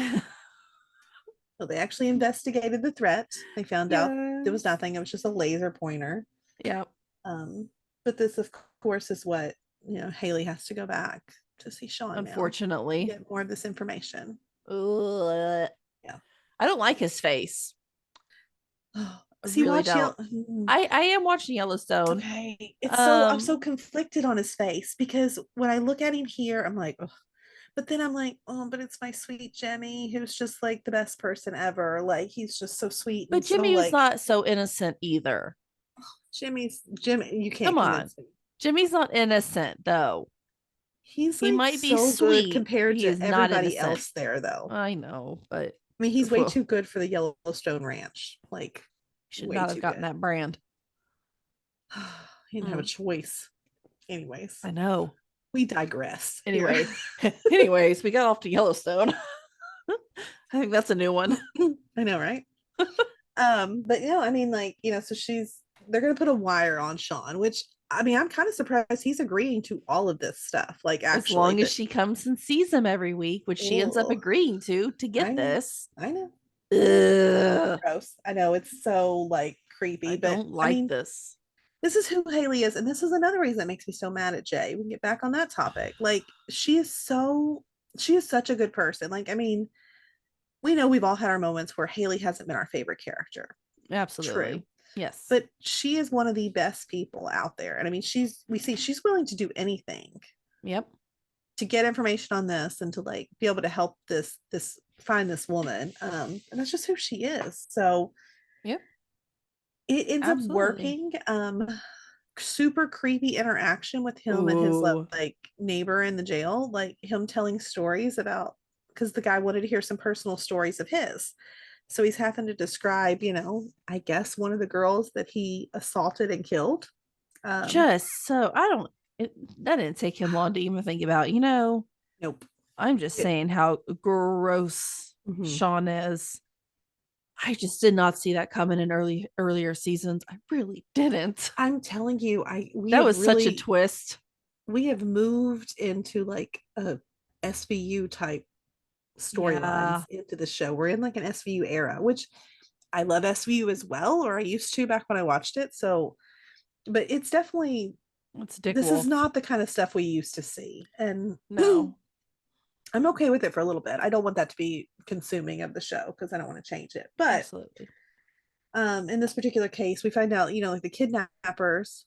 So they actually investigated the threat. They found out there was nothing. It was just a laser pointer. Yeah. But this, of course, is what, Haley has to go back to see Sean. Unfortunately, get more of this information. Ugh. Yeah, I don't like his face. See, really don't. I am watching Yellowstone. Okay, I'm so conflicted on his face because when I look at him here, I'm like, ugh. But then I'm like, oh, but it's my sweet Jimmy, who's just like the best person ever. Like he's just so sweet. But Jimmy was not so innocent either. Jimmy. You can't come on. Me. Jimmy's not innocent though. He might be so sweet good compared to everybody else there, though. I know, but I mean, he's way too good for the Yellowstone Ranch. Like, should not have gotten that brand. He didn't have a choice. Anyways, I know. We digress. Anyways, we got off to Yellowstone. I think that's a new one. I know, right? But I mean, like, so they're gonna put a wire on Sean, which I mean, I'm kind of surprised he's agreeing to all of this stuff. Like, actually, as long as she comes and sees him every week, which she ends up agreeing to get this. I know. Ugh. Gross. I know, it's so like creepy. But don't like this. This is who Haley is, and this is another reason that makes me so mad at Jay. We can get back on that topic. Like, she is such a good person. Like, I mean, we know we've all had our moments where Haley hasn't been our favorite character. Absolutely. True. Yes. But she is one of the best people out there. And I mean, she's willing to do anything. Yep. To get information on this and to like be able to help this find this woman. And that's just who she is. So yep. It ends up working. Super creepy interaction with him and his like neighbor in the jail, like him telling stories about, because the guy wanted to hear some personal stories of his. So he's having to describe, I guess one of the girls that he assaulted and killed. That didn't take him long to even think about, Nope. I'm just saying how gross Sean is. I just did not see that coming in earlier seasons. I really didn't. I'm telling you, that was such a twist. We have moved into like a SVU type storylines into the show. We're in like an SVU era, which I love SVU as well, or I used to back when I watched it. So, but it's definitely this is not the kind of stuff we used to see. And no. I'm okay with it for a little bit. I don't want that to be consuming of the show because I don't want to change it. But absolutely. In this particular case, we find out, like the kidnappers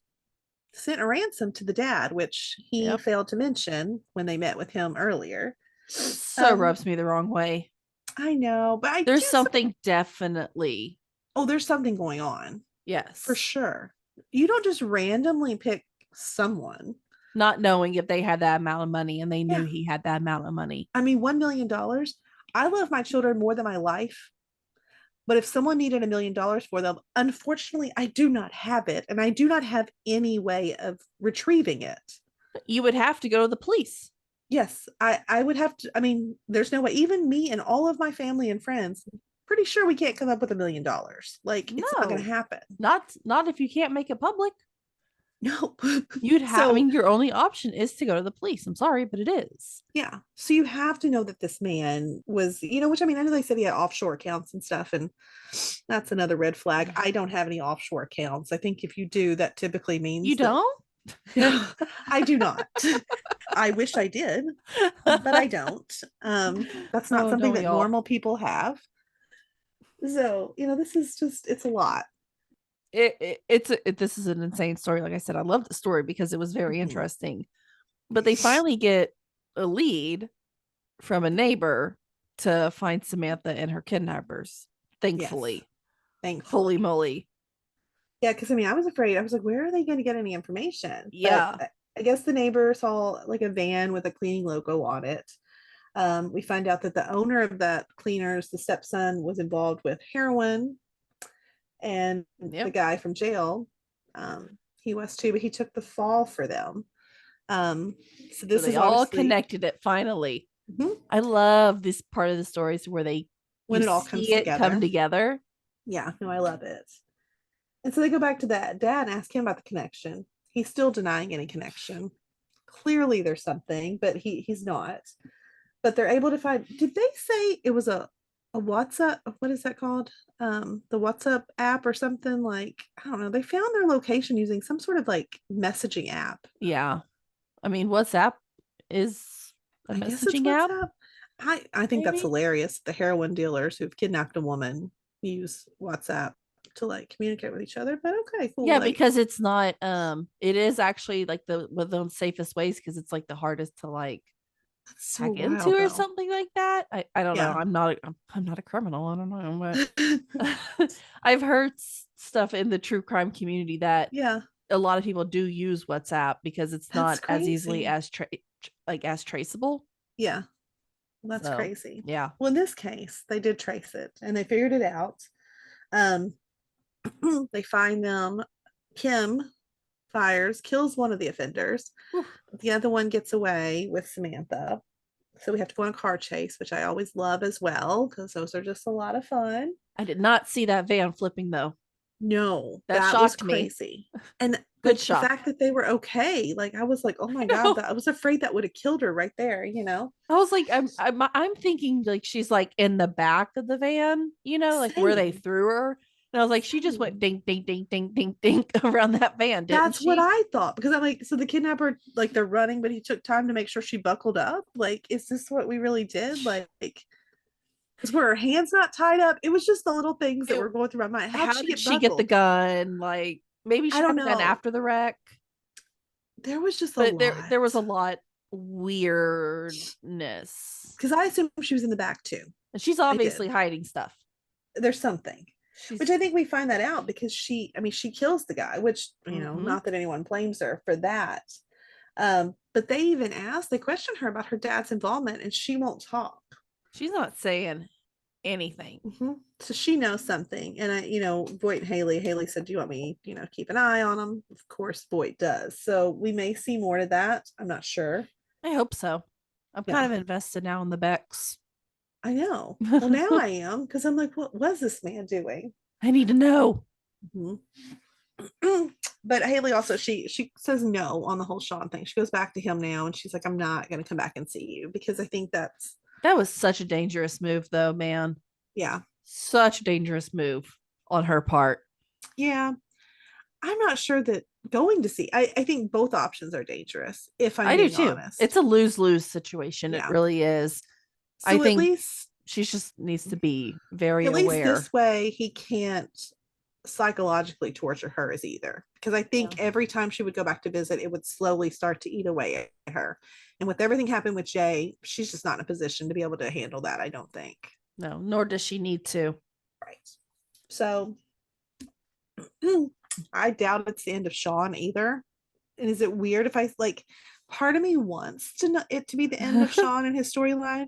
sent a ransom to the dad, which he failed to mention when they met with him earlier. So rubs me the wrong way. I know, but there's something definitely. Oh, there's something going on. Yes. For sure. You don't just randomly pick someone. Not knowing if they had that amount of money and they knew he had that amount of money. I mean, $1 million. I love my children more than my life. But if someone needed $1 million for them, unfortunately, I do not have it. And I do not have any way of retrieving it. You would have to go to the police. Yes, I would have to. I mean, there's no way. Even me and all of my family and friends, pretty sure we can't come up with $1 million. Like, it's not going to happen. Not if you can't make it public. No. You'd have, I mean, your only option is to go to the police. I'm sorry, but it is. Yeah. So you have to know that this man was, which I mean, I know they said he had offshore accounts and stuff, and that's another red flag. I don't have any offshore accounts. I think if you do, that typically means you don't? I do not. I wish I did, but I don't. That's not something that normal people have. So, this is just, it's a lot. This is an insane story. Like I said, I love the story because it was very interesting. But they finally get a lead from a neighbor to find Samantha and her kidnappers. Thankfully. Yes. Thankfully. Holy moly. Yeah, because I mean, I was afraid. I was like, where are they going to get any information? Yeah. But I guess the neighbor saw like a van with a cleaning logo on it. We find out that the owner of that cleaners, the stepson, was involved with heroin. And the guy from jail, he was too, but he took the fall for them. So this is all connected it finally. Mm-hmm. I love this part of the stories where when it all comes together. Come together. Yeah, no, I love it. And so they go back to that dad and ask him about the connection. He's still denying any connection. Clearly there's something, but he's not. But they're able to find, did they say it was a a WhatsApp, what is that called? The WhatsApp app or something, like, I don't know. They found their location using some sort of like messaging app. Yeah. I mean, WhatsApp is a I guess it's messaging app, WhatsApp. I think that's maybe. hilarious. The heroin dealers who've kidnapped a woman use WhatsApp to like communicate with each other. But okay, cool. Yeah, Like, because it's not it is actually like the one of the safest ways because it's like the hardest to like that's so hack into wild or though. something like that. I don't know. Yeah. I'm not a criminal. I don't know, but I've heard stuff in the true crime community that Yeah. a lot of people do use WhatsApp because it's That's not as easily crazy. as like as traceable. Yeah. Well, that's So, crazy. yeah. Well, in this case, they did trace it and they figured it out. Um, they find them. Kim fires, kills one of the offenders. Whew. The other one gets away with Samantha. So we have to go on a car chase, which I always love as well, because those are just a lot of fun. I did not see that van flipping though. No, That that was shocked me. crazy. And Good like the shock. fact that they were okay, like I was like, oh my I God, know. that I was afraid that would have killed her right there, you know? I was like, I'm thinking like she's like in the back of the van, you know, like where they Same. threw her. And I was like, she just went Same. ding, ding, ding, ding, ding, ding around that van, didn't That's what she? I thought because I'm like, so the kidnapper, like they're running, but he took time to make sure she buckled up. Like, is this what we really did? Like, because were her hands not tied up? It was just the little things that It, were going through my mind. How'd how she did get she get the buckled? gun? Like maybe I she don't had the gun know. after the wreck, There was just a but lot there was a lot weirdness. because I assumed she was in the back too. And she's I did. obviously hiding stuff. There's something, She's which I think we find that out because I mean, she kills the guy, which, Mhm. not that anyone blames her for that. But they question her about her dad's involvement and she won't talk. She's not saying anything. So she knows something. And Voight and Haley said, do you want me, keep an eye on him? Of course, Voight does. So we may see more to that. I'm not sure. I hope so. I'm kind Yeah, of invested now in the Becks. I know. Well, now I am because I'm like, what was this man doing? I need to know. Mhm. But Haley also she says no on the whole Sean thing. She goes back to him now and she's like, I'm not gonna come back and see you because I think that's That was such a dangerous move, though, man. yeah. Such a dangerous move on her part. Yeah. I'm not sure that going to see I think both options are dangerous, if I'm I do being too. honest. It's a lose-lose situation. It Yeah. really is. I So think she just needs to be very at least aware. this way he can't psychologically torture her as either. Because I think Yeah. every time she would go back to visit, it would slowly start to eat away at her. And with everything happening with Jay, she's just not in a position to be able to handle that, I don't think. No, nor does she need to. Right. So I doubt it's the end of Sean either. And is it weird if I like part of me wants it to be the end of Sean and his storyline,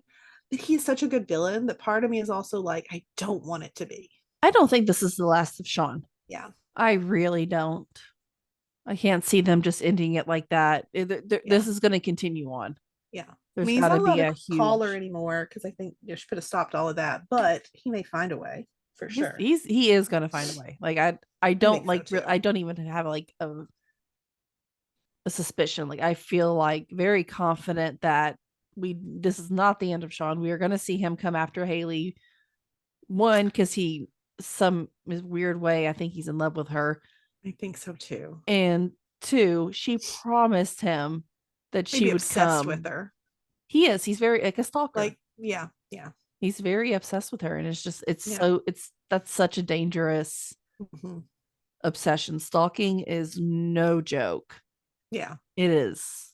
but he's such a good villain that part of me is also like, I don't want it to be. I don't think this is the last of Sean. Yeah. I really don't. I can't see them just ending it like that. This is going to continue on. Yeah. There's He's got not to allowed be to a call her huge. anymore because I think she could have stopped all of that, but he may find a way for sure. He is going to find a way. Like I don't think so, too. I don't even have like a suspicion. Like I feel like very confident that this is not the end of Sean. We are going to see him come after Haley. One, because he some weird way I think he's in love with her. I think so too. And two, she promised him that Maybe she would obsessed come. with her. He is. He's very like a stalker. Like, yeah. He's very obsessed with her, and it's just Yeah. that's such a dangerous Mhm. obsession. Stalking is no joke. Yeah. It is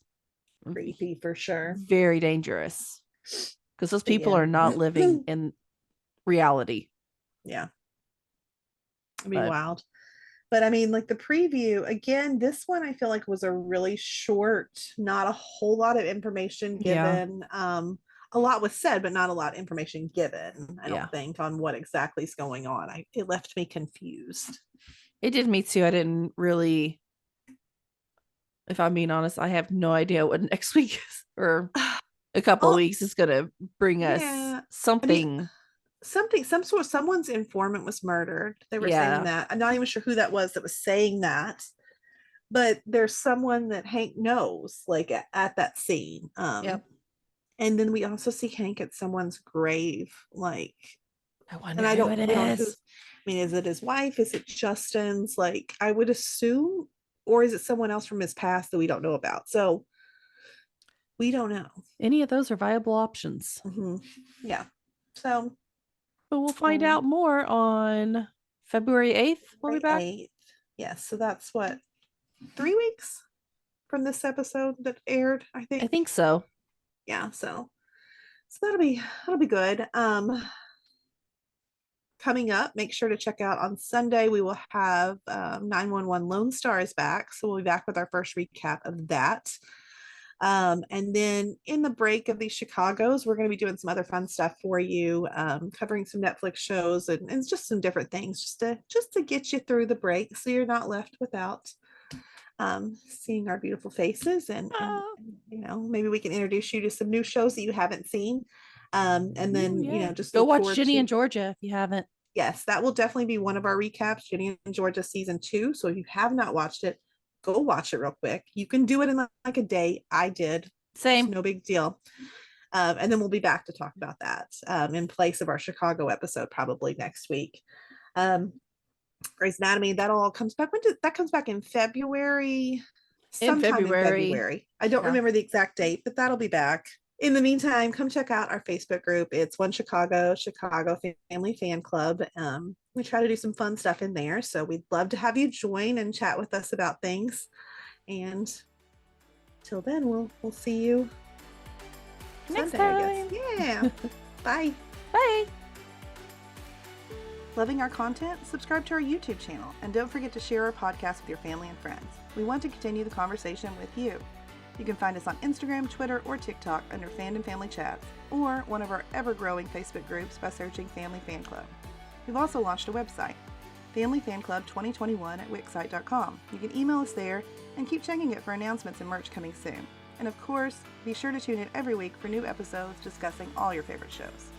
Creepy for sure. very dangerous because those But people yeah. are not living in reality. Yeah. I mean, But wild. But I mean, like the preview, again, this one I feel like was a really short, not a whole lot of information Yeah. given. A lot was said, but not a lot of information given, I Yeah. don't think, on what exactly is going on. It left me confused. it did me too. I didn't really, if I'm being honest, I have no idea what next week is, or a couple Oh, weeks is gonna bring us yeah. I something. mean, someone's informant was murdered. They were Yeah. saying that. I'm not even sure who that was saying that, but there's someone that Hank knows, like at that scene. Yep. And then we also see Hank at someone's grave, like I wonder And I who don't, it we don't know is. who's, I mean, is it his wife? Is it Justin's? Like, I would assume, or is it someone else from his past that we don't know about? So we don't know. Any of those are viable options. Yeah. So, but we'll find out more on February 8th. We'll be back. 8th. Yes. So that's what, 3 weeks from this episode that aired, I think. I think so. Yeah. So that'll be good. Coming up, make sure to check out on Sunday. We will have 911 Lone Star is back. So we'll be back with our first recap of that. And then in the break of these Chicagos, we're going to be doing some other fun stuff for you, covering some Netflix shows and just some different things just to get you through the break so you're not left without seeing our beautiful faces and maybe we can introduce you to some new shows that you haven't seen. And then, just go watch Ginny and Georgia if you haven't. Yes, that will definitely be one of our recaps, Ginny and Georgia season 2. So if you have not watched it, go watch it real quick. You can do it in like a day. I did. Same. It's no big deal. And then we'll be back to talk about that in place of our Chicago episode probably next week. Grey's Anatomy, that all comes back. That comes back in February? Sometime in February. I don't remember the exact date, but that'll be back. In the meantime, come check out our Facebook group. It's One Chicago Family Fan Club. We try to do some fun stuff in there. So we'd love to have you join and chat with us about things. And till then, we'll see you next Sunday, time. I guess. Yeah. Bye. Bye. Loving our content? Subscribe to our YouTube channel. And don't forget to share our podcast with your family and friends. We want to continue the conversation with you. You can find us on Instagram, Twitter, or TikTok under Fandom Family Chats, or one of our ever-growing Facebook groups by searching Family Fan Club. We've also launched a website, Family Fan Club 2021 at wixsite.com. You can email us there and keep checking it for announcements and merch coming soon. And of course, be sure to tune in every week for new episodes discussing all your favorite shows.